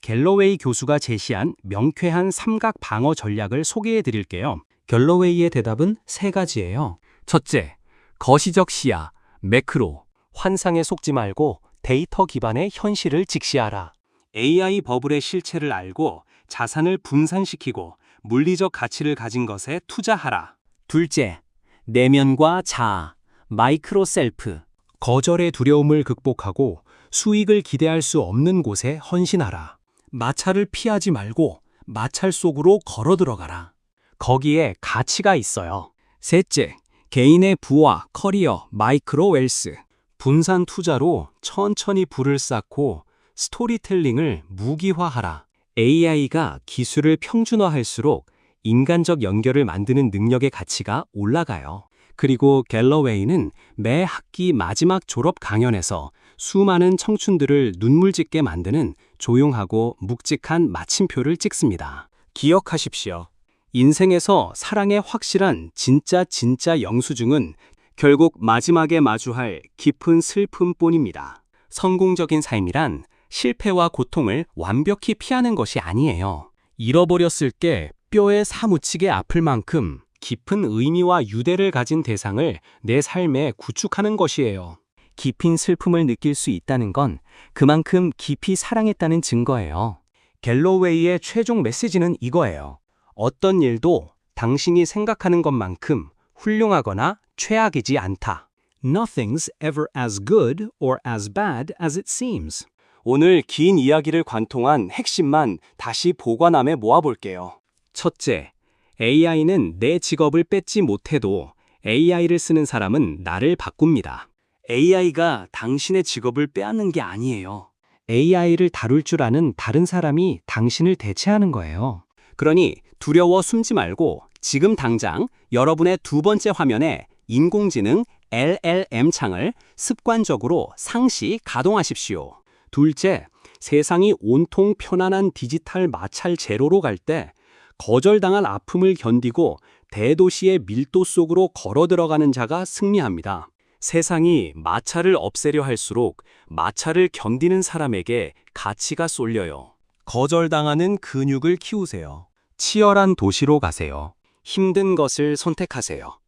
갤러웨이 교수가 제시한 명쾌한 삼각 방어 전략을 소개해 드릴게요. 갤러웨이의 대답은 세 가지예요. 첫째, 거시적 시야, 매크로, 환상에 속지 말고 데이터 기반의 현실을 직시하라. AI 버블의 실체를 알고 자산을 분산시키고 물리적 가치를 가진 것에 투자하라. 둘째, 내면과 자아, 마이크로 셀프. 거절의 두려움을 극복하고 수익을 기대할 수 없는 곳에 헌신하라. 마찰을 피하지 말고 마찰 속으로 걸어 들어가라. 거기에 가치가 있어요. 셋째, 개인의 부와 커리어, 마이크로 웰스. 분산 투자로 천천히 부를 쌓고 스토리텔링을 무기화하라. AI가 기술을 평준화할수록 인간적 연결을 만드는 능력의 가치가 올라가요. 그리고 갤러웨이는 매 학기 마지막 졸업 강연에서 수많은 청춘들을 눈물 짓게 만드는 조용하고 묵직한 마침표를 찍습니다. 기억하십시오. 인생에서 사랑의 확실한 진짜 영수증은 결국 마지막에 마주할 깊은 슬픔뿐입니다. 성공적인 삶이란 실패와 고통을 완벽히 피하는 것이 아니에요. 잃어버렸을 게 뼈에 사무치게 아플 만큼 깊은 의미와 유대를 가진 대상을 내 삶에 구축하는 것이에요. 깊은 슬픔을 느낄 수 있다는 건 그만큼 깊이 사랑했다는 증거예요. 갤러웨이의 최종 메시지는 이거예요. 어떤 일도 당신이 생각하는 것만큼 훌륭하거나 최악이지 않다. Nothing's ever as good or as bad as it seems. 오늘 긴 이야기를 관통한 핵심만 다시 보관함에 모아볼게요. 첫째, AI는 내 직업을 뺏지 못해도 AI를 쓰는 사람은 나를 바꿉니다. AI가 당신의 직업을 빼앗는 게 아니에요. AI를 다룰 줄 아는 다른 사람이 당신을 대체하는 거예요. 그러니 두려워 숨지 말고 지금 당장 여러분의 두 번째 화면에 인공지능 LLM 창을 습관적으로 상시 가동하십시오. 둘째, 세상이 온통 편안한 디지털 마찰 제로로 갈 때 거절당할 아픔을 견디고 대도시의 밀도 속으로 걸어 들어가는 자가 승리합니다. 세상이 마찰을 없애려 할수록 마찰을 견디는 사람에게 가치가 쏠려요. 거절당하는 근육을 키우세요. 치열한 도시로 가세요. 힘든 것을 선택하세요.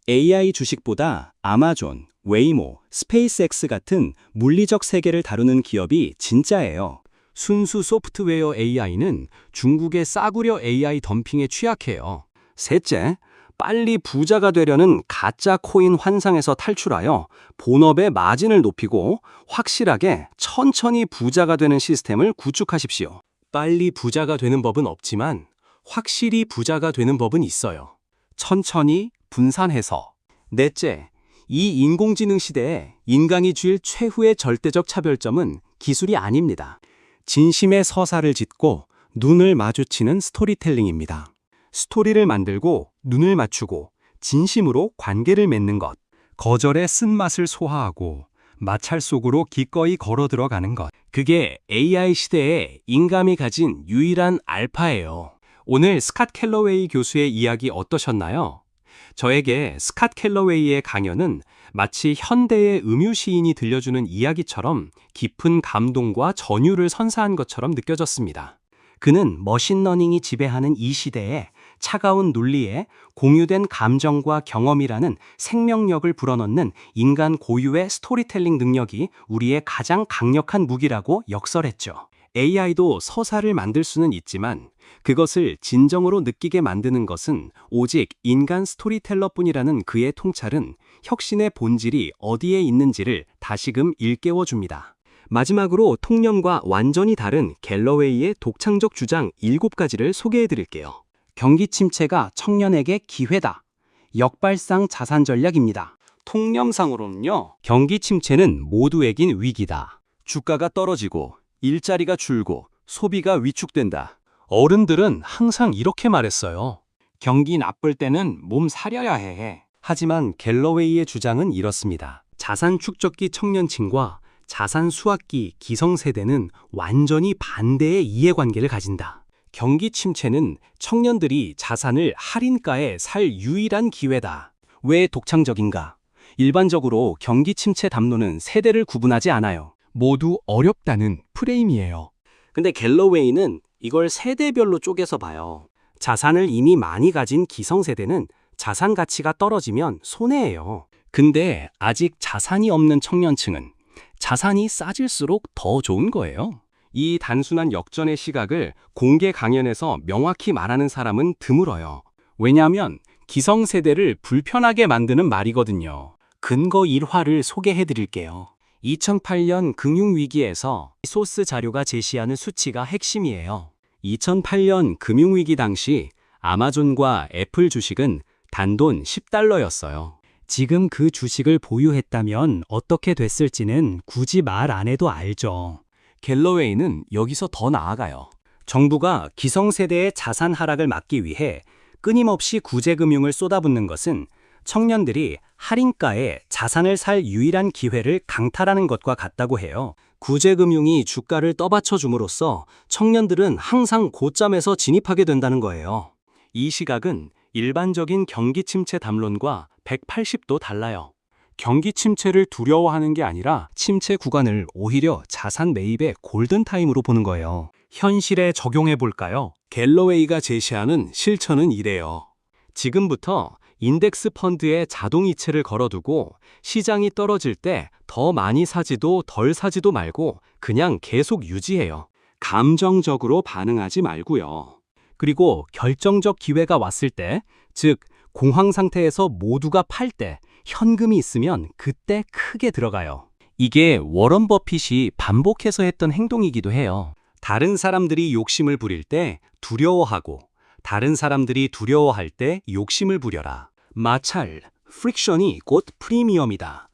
AI 주식보다 아마존, 웨이모, 스페이스X 같은 물리적 세계를 다루는 기업이 진짜예요. 순수 소프트웨어 AI는 중국의 싸구려 AI 덤핑에 취약해요. 셋째, 빨리 부자가 되려는 가짜 코인 환상에서 탈출하여 본업의 마진을 높이고 확실하게 천천히 부자가 되는 시스템을 구축하십시오. 빨리 부자가 되는 법은 없지만 확실히 부자가 되는 법은 있어요. 천천히 분산해서. 넷째, 이 인공지능 시대에 인간이 줄 최후의 절대적 차별점은 기술이 아닙니다. 진심의 서사를 짓고 눈을 마주치는 스토리텔링입니다. 스토리를 만들고 눈을 맞추고 진심으로 관계를 맺는 것. 거절의 쓴맛을 소화하고 마찰 속으로 기꺼이 걸어 들어가는 것. 그게 AI 시대에 인감이 가진 유일한 알파예요. 오늘 스캇 캘러웨이 교수의 이야기 어떠셨나요? 저에게 스캇 캘러웨이의 강연은 마치 현대의 음유 시인이 들려주는 이야기처럼 깊은 감동과 전율을 선사한 것처럼 느껴졌습니다. 그는 머신러닝이 지배하는 이 시대에 차가운 논리에 공유된 감정과 경험이라는 생명력을 불어넣는 인간 고유의 스토리텔링 능력이 우리의 가장 강력한 무기라고 역설했죠. AI도 서사를 만들 수는 있지만 그것을 진정으로 느끼게 만드는 것은 오직 인간 스토리텔러뿐이라는 그의 통찰은 혁신의 본질이 어디에 있는지를 다시금 일깨워줍니다. 마지막으로 통념과 완전히 다른 갤러웨이의 독창적 주장 7가지를 소개해드릴게요. 경기 침체가 청년에게 기회다. 역발상 자산 전략입니다. 통념상으로는요, 경기 침체는 모두에겐 위기다. 주가가 떨어지고 일자리가 줄고 소비가 위축된다. 어른들은 항상 이렇게 말했어요. 경기 나쁠 때는 몸 사려야 해. 하지만 갤러웨이의 주장은 이렇습니다. 자산 축적기 청년층과 자산 수확기 기성세대는 완전히 반대의 이해관계를 가진다. 경기 침체는 청년들이 자산을 할인가에 살 유일한 기회다. 왜 독창적인가? 일반적으로 경기 침체 담론은 세대를 구분하지 않아요. 모두 어렵다는 프레임이에요. 근데 갤러웨이는 이걸 세대별로 쪼개서 봐요. 자산을 이미 많이 가진 기성세대는 자산 가치가 떨어지면 손해예요. 근데 아직 자산이 없는 청년층은 자산이 싸질수록 더 좋은 거예요. 이 단순한 역전의 시각을 공개 강연에서 명확히 말하는 사람은 드물어요. 왜냐하면 기성세대를 불편하게 만드는 말이거든요. 근거 1화를 소개해 드릴게요. 2008년 금융위기에서 소스 자료가 제시하는 수치가 핵심이에요. 2008년 금융위기 당시 아마존과 애플 주식은 단돈 $10였어요. 지금 그 주식을 보유했다면 어떻게 됐을지는 굳이 말 안 해도 알죠. 갤러웨이는 여기서 더 나아가요. 정부가 기성세대의 자산 하락을 막기 위해 끊임없이 구제금융을 쏟아붓는 것은 청년들이 할인가에 자산을 살 유일한 기회를 강탈하는 것과 같다고 해요. 구제금융이 주가를 떠받쳐 줌으로써 청년들은 항상 고점에서 진입하게 된다는 거예요. 이 시각은 일반적인 경기 침체 담론과 180도 달라요. 경기 침체를 두려워하는 게 아니라 침체 구간을 오히려 자산 매입의 골든타임으로 보는 거예요. 현실에 적용해 볼까요? 갤러웨이가 제시하는 실천은 이래요. 지금부터 인덱스 펀드에 자동이체를 걸어두고 시장이 떨어질 때 더 많이 사지도 덜 사지도 말고 그냥 계속 유지해요. 감정적으로 반응하지 말고요. 그리고 결정적 기회가 왔을 때, 즉 공황 상태에서 모두가 팔 때 현금이 있으면 그때 크게 들어가요. 이게 워런 버핏이 반복해서 했던 행동이기도 해요. 다른 사람들이 욕심을 부릴 때 두려워하고 다른 사람들이 두려워할 때 욕심을 부려라. 마찰, 프릭션이 곧 프리미엄이다.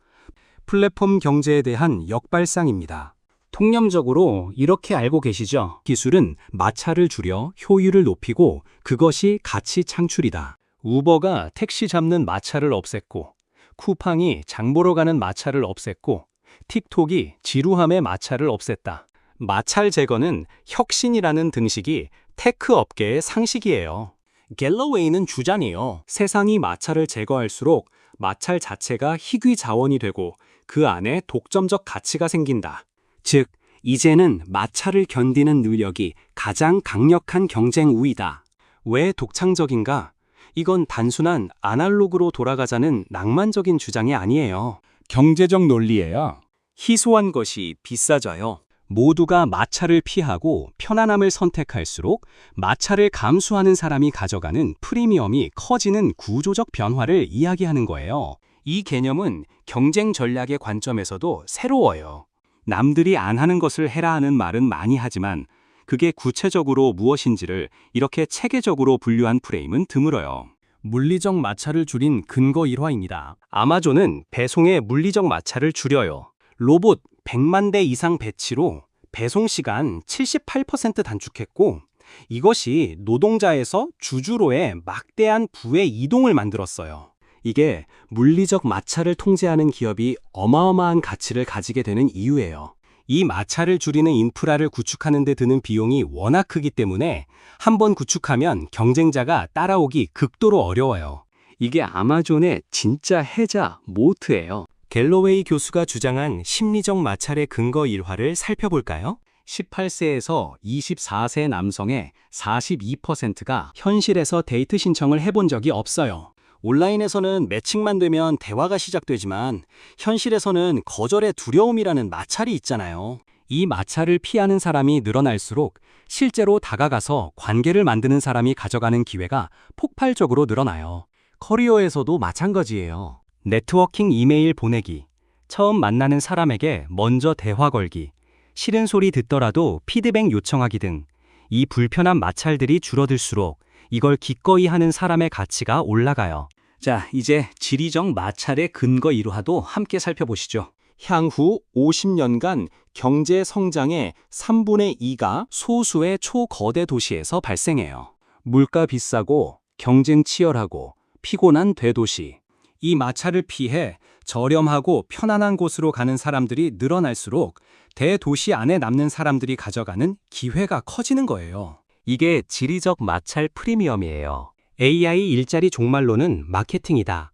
플랫폼 경제에 대한 역발상입니다. 통념적으로 이렇게 알고 계시죠? 기술은 마찰을 줄여 효율을 높이고 그것이 가치 창출이다. 우버가 택시 잡는 마찰을 없앴고, 쿠팡이 장 보러 가는 마찰을 없앴고, 틱톡이 지루함의 마찰을 없앴다. 마찰 제거는 혁신이라는 등식이 테크 업계의 상식이에요. 갤러웨이는 주장해요. 세상이 마찰을 제거할수록 마찰 자체가 희귀 자원이 되고 그 안에 독점적 가치가 생긴다. 즉, 이제는 마찰을 견디는 능력이 가장 강력한 경쟁 우위다. 왜 독창적인가? 이건 단순한 아날로그로 돌아가자는 낭만적인 주장이 아니에요. 경제적 논리예요. 희소한 것이 비싸져요. 모두가 마찰을 피하고 편안함을 선택할수록 마찰을 감수하는 사람이 가져가는 프리미엄이 커지는 구조적 변화를 이야기하는 거예요. 이 개념은 경쟁 전략의 관점에서도 새로워요. 남들이 안 하는 것을 해라 하는 말은 많이 하지만 그게 구체적으로 무엇인지를 이렇게 체계적으로 분류한 프레임은 드물어요. 물리적 마찰을 줄인 근거 일화입니다. 아마존은 배송의 물리적 마찰을 줄여요. 로봇 100만 대 이상 배치로 배송 시간 78% 단축했고, 이것이 노동자에서 주주로의 막대한 부의 이동을 만들었어요. 이게 물리적 마찰을 통제하는 기업이 어마어마한 가치를 가지게 되는 이유예요. 이 마찰을 줄이는 인프라를 구축하는 데 드는 비용이 워낙 크기 때문에 한번 구축하면 경쟁자가 따라오기 극도로 어려워요. 이게 아마존의 진짜 해자 모트예요. 갤러웨이 교수가 주장한 심리적 마찰의 근거 일화를 살펴볼까요? 18세에서 24세 남성의 42%가 현실에서 데이트 신청을 해본 적이 없어요. 온라인에서는 매칭만 되면 대화가 시작되지만 현실에서는 거절의 두려움이라는 마찰이 있잖아요. 이 마찰을 피하는 사람이 늘어날수록 실제로 다가가서 관계를 만드는 사람이 가져가는 기회가 폭발적으로 늘어나요. 커리어에서도 마찬가지예요. 네트워킹 이메일 보내기, 처음 만나는 사람에게 먼저 대화 걸기, 싫은 소리 듣더라도 피드백 요청하기 등 이 불편한 마찰들이 줄어들수록 이걸 기꺼이 하는 사람의 가치가 올라가요. 자, 이제 지리적 마찰의 근거 일화도 함께 살펴보시죠. 향후 50년간 경제 성장의 3분의 2가 소수의 초거대 도시에서 발생해요. 물가 비싸고 경쟁 치열하고 피곤한 대도시. 이 마찰을 피해 저렴하고 편안한 곳으로 가는 사람들이 늘어날수록 대도시 안에 남는 사람들이 가져가는 기회가 커지는 거예요. 이게 지리적 마찰 프리미엄이에요. AI 일자리 종말론은 마케팅이다.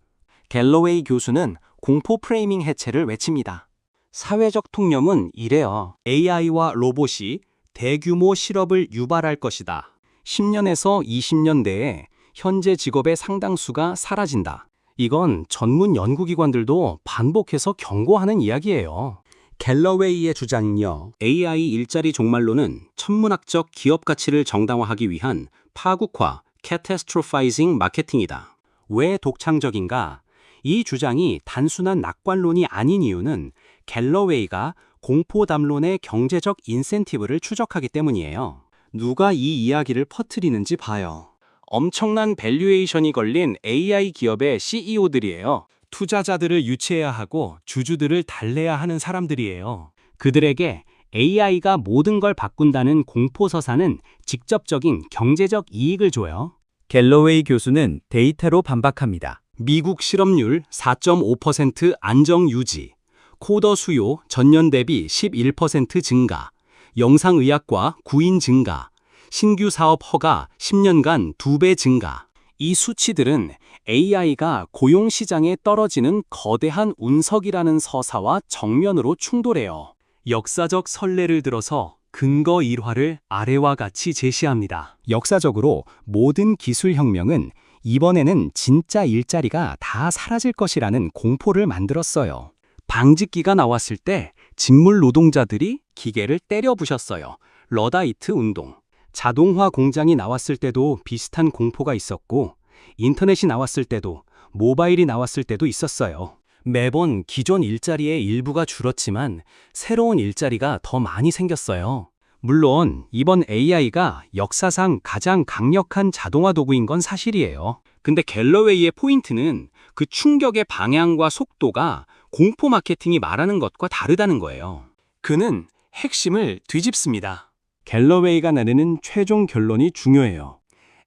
갤러웨이 교수는 공포 프레이밍 해체를 외칩니다. 사회적 통념은 이래요. AI와 로봇이 대규모 실업을 유발할 것이다. 10년에서 20년 내에 현재 직업의 상당수가 사라진다. 이건 전문 연구기관들도 반복해서 경고하는 이야기예요. 갤러웨이의 주장은요, AI 일자리 종말론은 천문학적 기업 가치를 정당화하기 위한 파국화, 캐타스트로파이징 마케팅이다. 왜 독창적인가? 이 주장이 단순한 낙관론이 아닌 이유는 갤러웨이가 공포담론의 경제적 인센티브를 추적하기 때문이에요. 누가 이 이야기를 퍼뜨리는지 봐요. 엄청난 밸류에이션이 걸린 AI 기업의 CEO들이에요. 투자자들을 유치해야 하고 주주들을 달래야 하는 사람들이에요. 그들에게 AI가 모든 걸 바꾼다는 공포서사는 직접적인 경제적 이익을 줘요. 갤러웨이 교수는 데이터로 반박합니다. 미국 실업률 4.5% 안정 유지, 코더 수요 전년 대비 11% 증가, 영상의학과 구인 증가, 신규 사업 허가 10년간 2배 증가. 이 수치들은 AI가 고용시장에 떨어지는 거대한 운석이라는 서사와 정면으로 충돌해요. 역사적 선례를 들어서 근거 일화를 아래와 같이 제시합니다. 역사적으로 모든 기술혁명은 이번에는 진짜 일자리가 다 사라질 것이라는 공포를 만들었어요. 방직기가 나왔을 때 직물 노동자들이 기계를 때려 부셨어요. 러다이트 운동. 자동화 공장이 나왔을 때도 비슷한 공포가 있었고, 인터넷이 나왔을 때도, 모바일이 나왔을 때도 있었어요. 매번 기존 일자리의 일부가 줄었지만 새로운 일자리가 더 많이 생겼어요. 물론 이번 AI가 역사상 가장 강력한 자동화 도구인 건 사실이에요. 근데 갤러웨이의 포인트는 그 충격의 방향과 속도가 공포 마케팅이 말하는 것과 다르다는 거예요. 그는 핵심을 뒤집습니다. 갤러웨이가 내리는 최종 결론이 중요해요.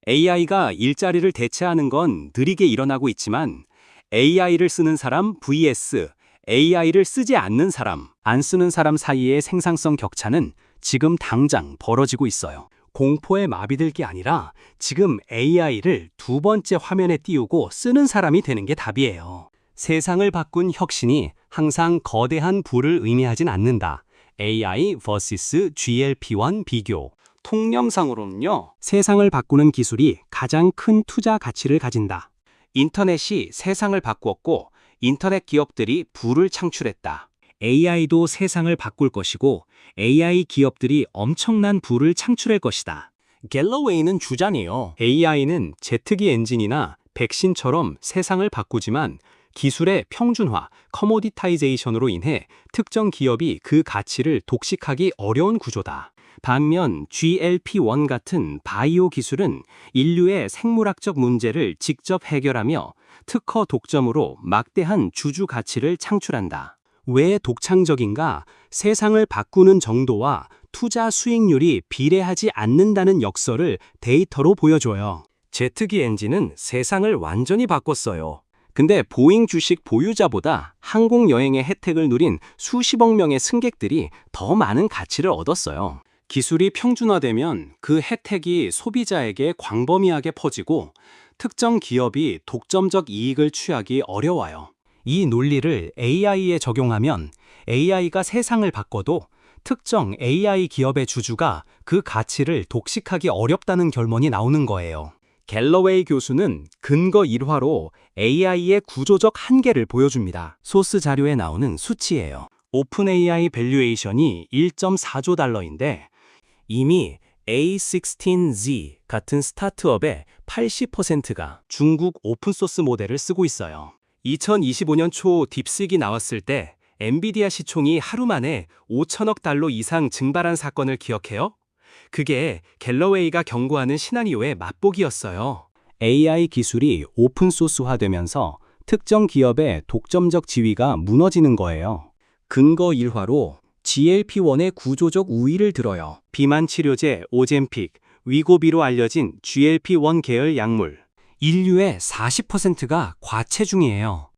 AI가 일자리를 대체하는 건 느리게 일어나고 있지만 AI를 쓰는 사람 vs AI를 쓰지 않는 사람, 안 쓰는 사람 사이의 생산성 격차는 지금 당장 벌어지고 있어요. 공포에 마비될 게 아니라 지금 AI를 두 번째 화면에 띄우고 쓰는 사람이 되는 게 답이에요. 세상을 바꾼 혁신이 항상 거대한 부를 의미하진 않는다. AI vs GLP-1 비교. 통념상으로는요, 세상을 바꾸는 기술이 가장 큰 투자 가치를 가진다. 인터넷이 세상을 바꾸었고, 인터넷 기업들이 부를 창출했다. AI도 세상을 바꿀 것이고, AI 기업들이 엄청난 부를 창출할 것이다. 갤러웨이는 주장이에요. AI는 제트기 엔진이나 백신처럼 세상을 바꾸지만 기술의 평준화, 커모디타이제이션으로 인해 특정 기업이 그 가치를 독식하기 어려운 구조다. 반면 GLP-1 같은 바이오 기술은 인류의 생물학적 문제를 직접 해결하며 특허 독점으로 막대한 주주 가치를 창출한다. 왜 독창적인가? 세상을 바꾸는 정도와 투자 수익률이 비례하지 않는다는 역설을 데이터로 보여줘요. 제트기 엔진은 세상을 완전히 바꿨어요. 근데 보잉 주식 보유자보다 항공여행의 혜택을 누린 수십억 명의 승객들이 더 많은 가치를 얻었어요. 기술이 평준화되면 그 혜택이 소비자에게 광범위하게 퍼지고 특정 기업이 독점적 이익을 취하기 어려워요. 이 논리를 AI에 적용하면 AI가 세상을 바꿔도 특정 AI 기업의 주주가 그 가치를 독식하기 어렵다는 결론이 나오는 거예요. 갤러웨이 교수는 근거 1화로 AI의 구조적 한계를 보여줍니다. 소스 자료에 나오는 수치예요. 오픈 AI 밸류에이션이 1.4조 달러인데 이미 A16Z 같은 스타트업의 80%가 중국 오픈소스 모델을 쓰고 있어요. 2025년 초 딥식이 나왔을 때 엔비디아 시총이 하루 만에 5천억 달러 이상 증발한 사건을 기억해요? 그게 갤러웨이가 경고하는 시나리오의 맛보기였어요. AI 기술이 오픈소스화되면서 특정 기업의 독점적 지위가 무너지는 거예요. 근거 1화로 GLP-1의 구조적 우위를 들어요. 비만 치료제 오젬픽, 위고비로 알려진 GLP-1 계열 약물. 인류의 40%가 과체중이에요.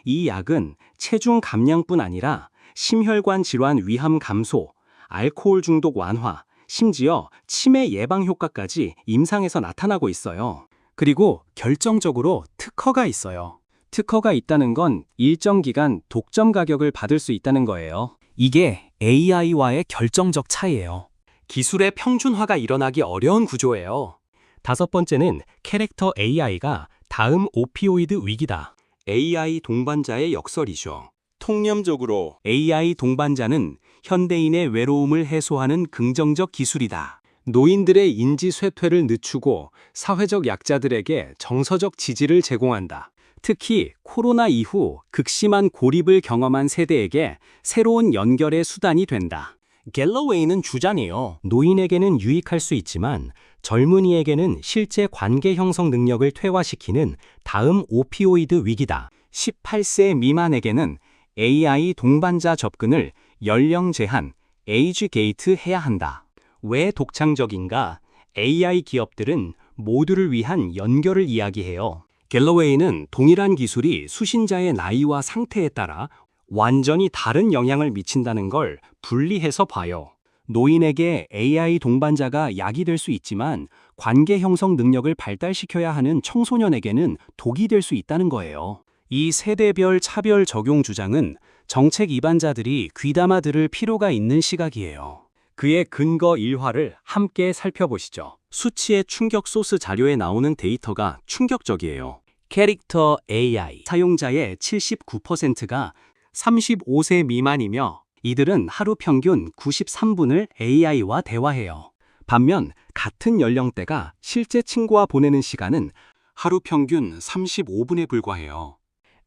이 약은 체중 감량뿐 아니라 심혈관 질환 위험 감소, 알코올 중독 완화, 심지어 치매 예방 효과까지 임상에서 나타나고 있어요. 그리고 결정적으로 특허가 있어요. 특허가 있다는 건 일정 기간 독점 가격을 받을 수 있다는 거예요. 이게 AI와의 결정적 차이예요. 기술의 평준화가 일어나기 어려운 구조예요. 다섯 번째는 캐릭터 AI가 다음 오피오이드 위기다. AI 동반자의 역설이죠. 통념적으로 AI 동반자는 현대인의 외로움을 해소하는 긍정적 기술이다. 노인들의 인지 쇠퇴를 늦추고 사회적 약자들에게 정서적 지지를 제공한다. 특히 코로나 이후 극심한 고립을 경험한 세대에게 새로운 연결의 수단이 된다. 갤러웨이는 주장이에요. 노인에게는 유익할 수 있지만 젊은이에게는 실제 관계 형성 능력을 퇴화시키는 다음 오피오이드 위기다. 18세 미만에게는 AI 동반자 접근을 연령 제한, 에이지 게이트 해야 한다. 왜 독창적인가? AI 기업들은 모두를 위한 연결을 이야기해요. 갤러웨이는 동일한 기술이 수신자의 나이와 상태에 따라 완전히 다른 영향을 미친다는 걸 분리해서 봐요. 노인에게 AI 동반자가 약이 될 수 있지만 관계 형성 능력을 발달시켜야 하는 청소년에게는 독이 될 수 있다는 거예요. 이 세대별 차별 적용 주장은 정책 입안자들이 귀담아 들을 필요가 있는 시각이에요. 그의 근거 1화를 함께 살펴보시죠. 수치의 충격 소스 자료에 나오는 데이터가 충격적이에요. 캐릭터 AI 사용자의 79%가 35세 미만이며 이들은 하루 평균 93분을 AI와 대화해요. 반면 같은 연령대가 실제 친구와 보내는 시간은 하루 평균 35분에 불과해요.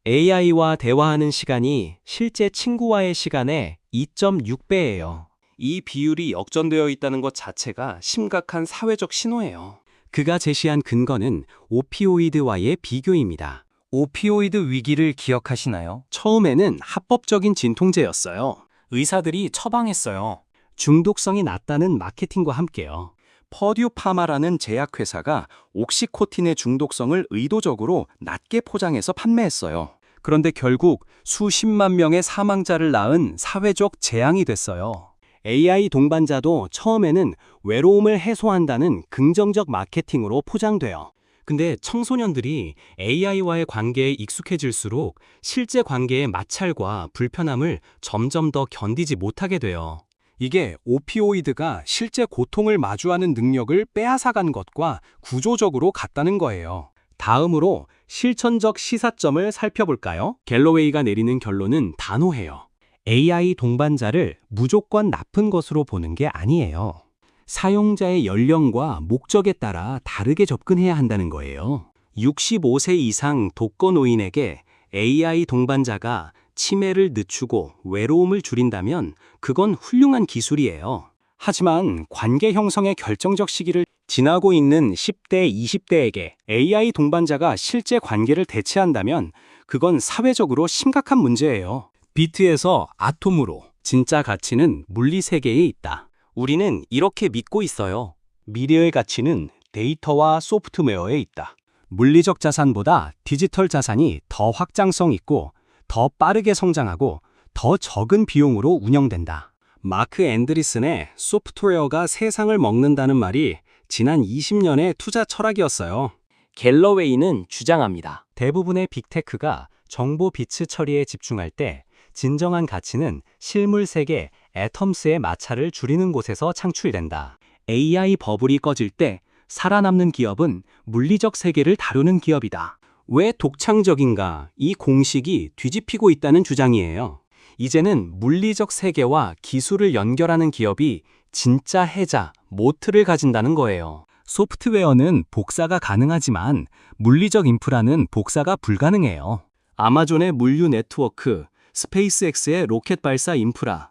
AI와 대화하는 시간이 실제 친구와의 시간의 2.6배예요. 이 비율이 역전되어 있다는 것 자체가 심각한 사회적 신호예요. 그가 제시한 근거는 오피오이드와의 비교입니다. 오피오이드 위기를 기억하시나요? 처음에는 합법적인 진통제였어요. 의사들이 처방했어요. 중독성이 낮다는 마케팅과 함께요. 퍼듀 파마라는 제약회사가 옥시코틴의 중독성을 의도적으로 낮게 포장해서 판매했어요. 그런데 결국 수십만 명의 사망자를 낳은 사회적 재앙이 됐어요. AI 동반자도 처음에는 외로움을 해소한다는 긍정적 마케팅으로 포장돼요. 근데 청소년들이 AI와의 관계에 익숙해질수록 실제 관계의 마찰과 불편함을 점점 더 견디지 못하게 돼요. 이게 오피오이드가 실제 고통을 마주하는 능력을 빼앗아간 것과 구조적으로 같다는 거예요. 다음으로 실천적 시사점을 살펴볼까요? 갤러웨이가 내리는 결론은 단호해요. AI 동반자를 무조건 나쁜 것으로 보는 게 아니에요. 사용자의 연령과 목적에 따라 다르게 접근해야 한다는 거예요. 65세 이상 독거노인에게 AI 동반자가 치매를 늦추고 외로움을 줄인다면 그건 훌륭한 기술이에요. 하지만 관계 형성의 결정적 시기를 지나고 있는 10대, 20대에게 AI 동반자가 실제 관계를 대체한다면 그건 사회적으로 심각한 문제예요. 비트에서 아톰으로 진짜 가치는 물리 세계에 있다. 우리는 이렇게 믿고 있어요. 미래의 가치는 데이터와 소프트웨어에 있다. 물리적 자산보다 디지털 자산이 더 확장성 있고 더 빠르게 성장하고 더 적은 비용으로 운영된다. 마크 앤드리슨의 소프트웨어가 세상을 먹는다는 말이 지난 20년의 투자 철학이었어요. 갤러웨이는 주장합니다. 대부분의 빅테크가 정보 비츠 처리에 집중할 때 진정한 가치는 실물 세계 애텀스의 마찰을 줄이는 곳에서 창출된다. AI 버블이 꺼질 때 살아남는 기업은 물리적 세계를 다루는 기업이다. 왜 독창적인가? 이 공식이 뒤집히고 있다는 주장이에요. 이제는 물리적 세계와 기술을 연결하는 기업이 진짜 해자, 모트를 가진다는 거예요. 소프트웨어는 복사가 가능하지만 물리적 인프라는 복사가 불가능해요. 아마존의 물류 네트워크, 스페이스X의 로켓 발사 인프라,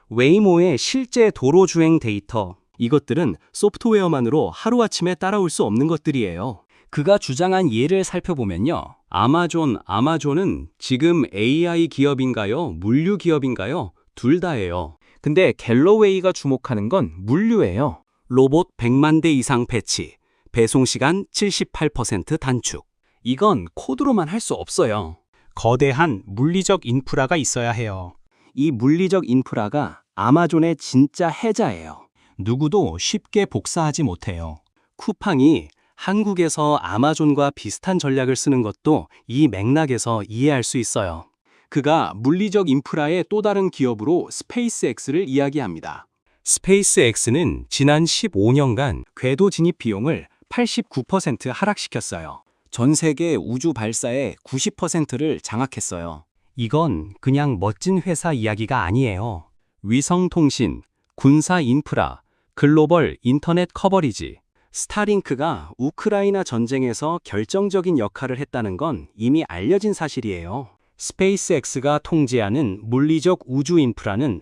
웨이모의 실제 도로 주행 데이터, 이것들은 소프트웨어만으로 하루아침에 따라올 수 없는 것들이에요. 그가 주장한 예를 살펴보면요. 아마존은 지금 AI 기업인가요? 물류 기업인가요? 둘 다예요. 근데 갤러웨이가 주목하는 건 물류예요. 로봇 100만 대 이상 배치, 배송시간 78% 단축. 이건 코드로만 할 수 없어요. 거대한 물리적 인프라가 있어야 해요. 이 물리적 인프라가 아마존의 진짜 해자예요. 누구도 쉽게 복사하지 못해요. 쿠팡이 한국에서 아마존과 비슷한 전략을 쓰는 것도 이 맥락에서 이해할 수 있어요. 그가 물리적 인프라의 또 다른 기업으로 스페이스X를 이야기합니다. 스페이스X는 지난 15년간 궤도 진입 비용을 89% 하락시켰어요. 전 세계 우주 발사의 90%를 장악했어요. 이건 그냥 멋진 회사 이야기가 아니에요. 위성통신, 군사 인프라, 글로벌 인터넷 커버리지, 스타링크가 우크라이나 전쟁에서 결정적인 역할을 했다는 건 이미 알려진 사실이에요. 스페이스X가 통제하는 물리적 우주 인프라는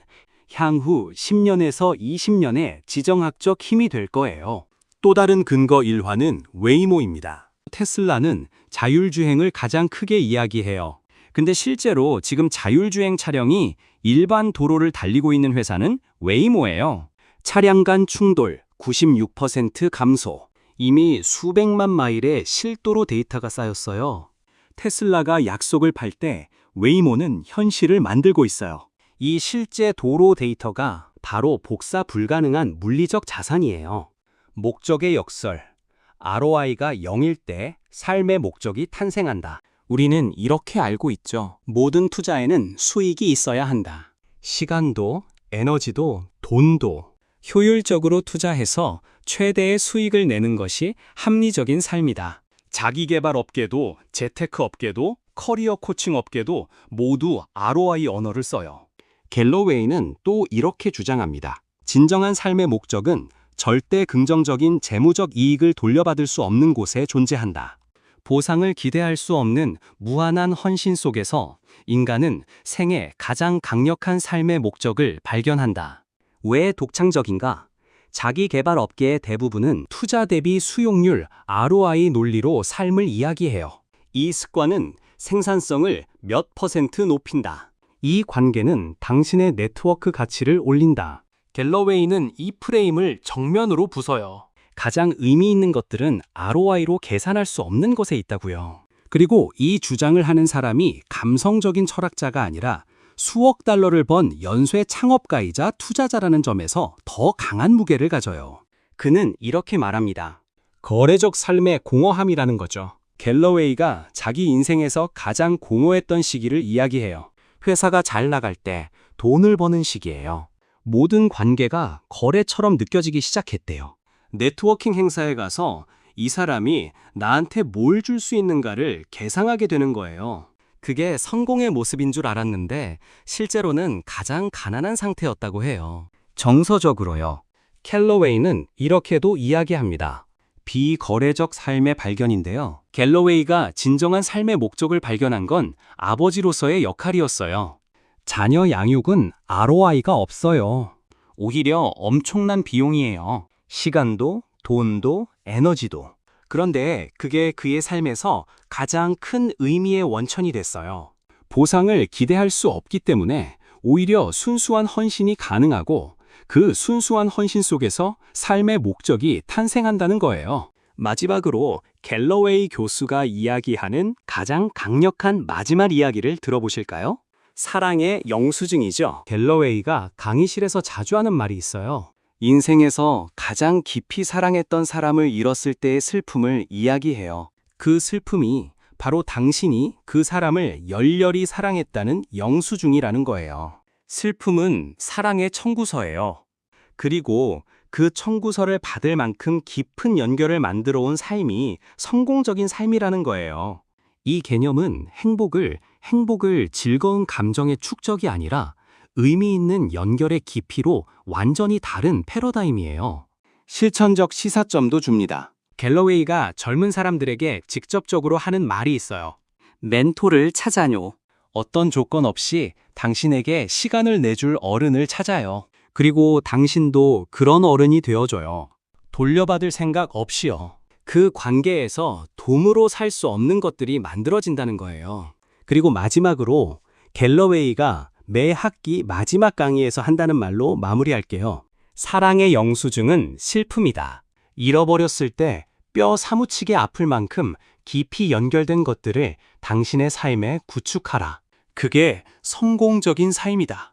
향후 10년에서 20년의 지정학적 힘이 될 거예요. 또 다른 근거 일환은 웨이모입니다. 테슬라는 자율주행을 가장 크게 이야기해요. 근데 실제로 지금 자율주행 차량이 일반 도로를 달리고 있는 회사는 웨이모예요. 차량 간 충돌 96% 감소. 이미 수백만 마일의 실도로 데이터가 쌓였어요. 테슬라가 약속을 팔 때 웨이모는 현실을 만들고 있어요. 이 실제 도로 데이터가 바로 복사 불가능한 물리적 자산이에요. 목적의 역설. ROI가 0일 때 삶의 목적이 탄생한다. 우리는 이렇게 알고 있죠. 모든 투자에는 수익이 있어야 한다. 시간도, 에너지도, 돈도 효율적으로 투자해서 최대의 수익을 내는 것이 합리적인 삶이다. 자기개발 업계도, 재테크 업계도, 커리어 코칭 업계도 모두 ROI 언어를 써요. 갤러웨이는 또 이렇게 주장합니다. 진정한 삶의 목적은 절대 긍정적인 재무적 이익을 돌려받을 수 없는 곳에 존재한다. 보상을 기대할 수 없는 무한한 헌신 속에서 인간은 생애 가장 강력한 삶의 목적을 발견한다. 왜 독창적인가? 자기 개발 업계의 대부분은 투자 대비 수용률 ROI 논리로 삶을 이야기해요. 이 습관은 생산성을 몇 % 높인다. 이 관계는 당신의 네트워크 가치를 올린다. 갤러웨이는 이 프레임을 정면으로 부숴요. 가장 의미 있는 것들은 ROI로 계산할 수 없는 것에 있다고요. 그리고 이 주장을 하는 사람이 감성적인 철학자가 아니라 수억 달러를 번 연쇄 창업가이자 투자자라는 점에서 더 강한 무게를 가져요. 그는 이렇게 말합니다. 거래적 삶의 공허함이라는 거죠. 갤러웨이가 자기 인생에서 가장 공허했던 시기를 이야기해요. 회사가 잘 나갈 때 돈을 버는 시기예요. 모든 관계가 거래처럼 느껴지기 시작했대요. 네트워킹 행사에 가서 이 사람이 나한테 뭘 줄 수 있는가를 계상하게 되는 거예요. 그게 성공의 모습인 줄 알았는데 실제로는 가장 가난한 상태였다고 해요. 정서적으로요. 캘러웨이는 이렇게도 이야기합니다. 비거래적 삶의 발견인데요. 갤러웨이가 진정한 삶의 목적을 발견한 건 아버지로서의 역할이었어요. 자녀 양육은 ROI가 없어요. 오히려 엄청난 비용이에요. 시간도, 돈도, 에너지도. 그런데 그게 그의 삶에서 가장 큰 의미의 원천이 됐어요. 보상을 기대할 수 없기 때문에 오히려 순수한 헌신이 가능하고 그 순수한 헌신 속에서 삶의 목적이 탄생한다는 거예요. 마지막으로 갤러웨이 교수가 이야기하는 가장 강력한 마지막 이야기를 들어보실까요? 사랑의 영수증이죠. 갤러웨이가 강의실에서 자주 하는 말이 있어요. 인생에서 가장 깊이 사랑했던 사람을 잃었을 때의 슬픔을 이야기해요. 그 슬픔이 바로 당신이 그 사람을 열렬히 사랑했다는 영수증이라는 거예요. 슬픔은 사랑의 청구서예요. 그리고 그 청구서를 받을 만큼 깊은 연결을 만들어 온 삶이 성공적인 삶이라는 거예요. 이 개념은 행복을 즐거운 감정의 축적이 아니라 의미 있는 연결의 깊이로 완전히 다른 패러다임이에요. 실천적 시사점도 줍니다. 갤러웨이가 젊은 사람들에게 직접적으로 하는 말이 있어요. 멘토를 찾아뇨. 어떤 조건 없이 당신에게 시간을 내줄 어른을 찾아요. 그리고 당신도 그런 어른이 되어줘요. 돌려받을 생각 없이요. 그 관계에서 도움으로 살 수 없는 것들이 만들어진다는 거예요. 그리고 마지막으로 갤러웨이가 매 학기 마지막 강의에서 한다는 말로 마무리할게요. 사랑의 영수증은 슬픔이다. 잃어버렸을 때 뼈 사무치게 아플 만큼 깊이 연결된 것들을 당신의 삶에 구축하라. 그게 성공적인 삶이다.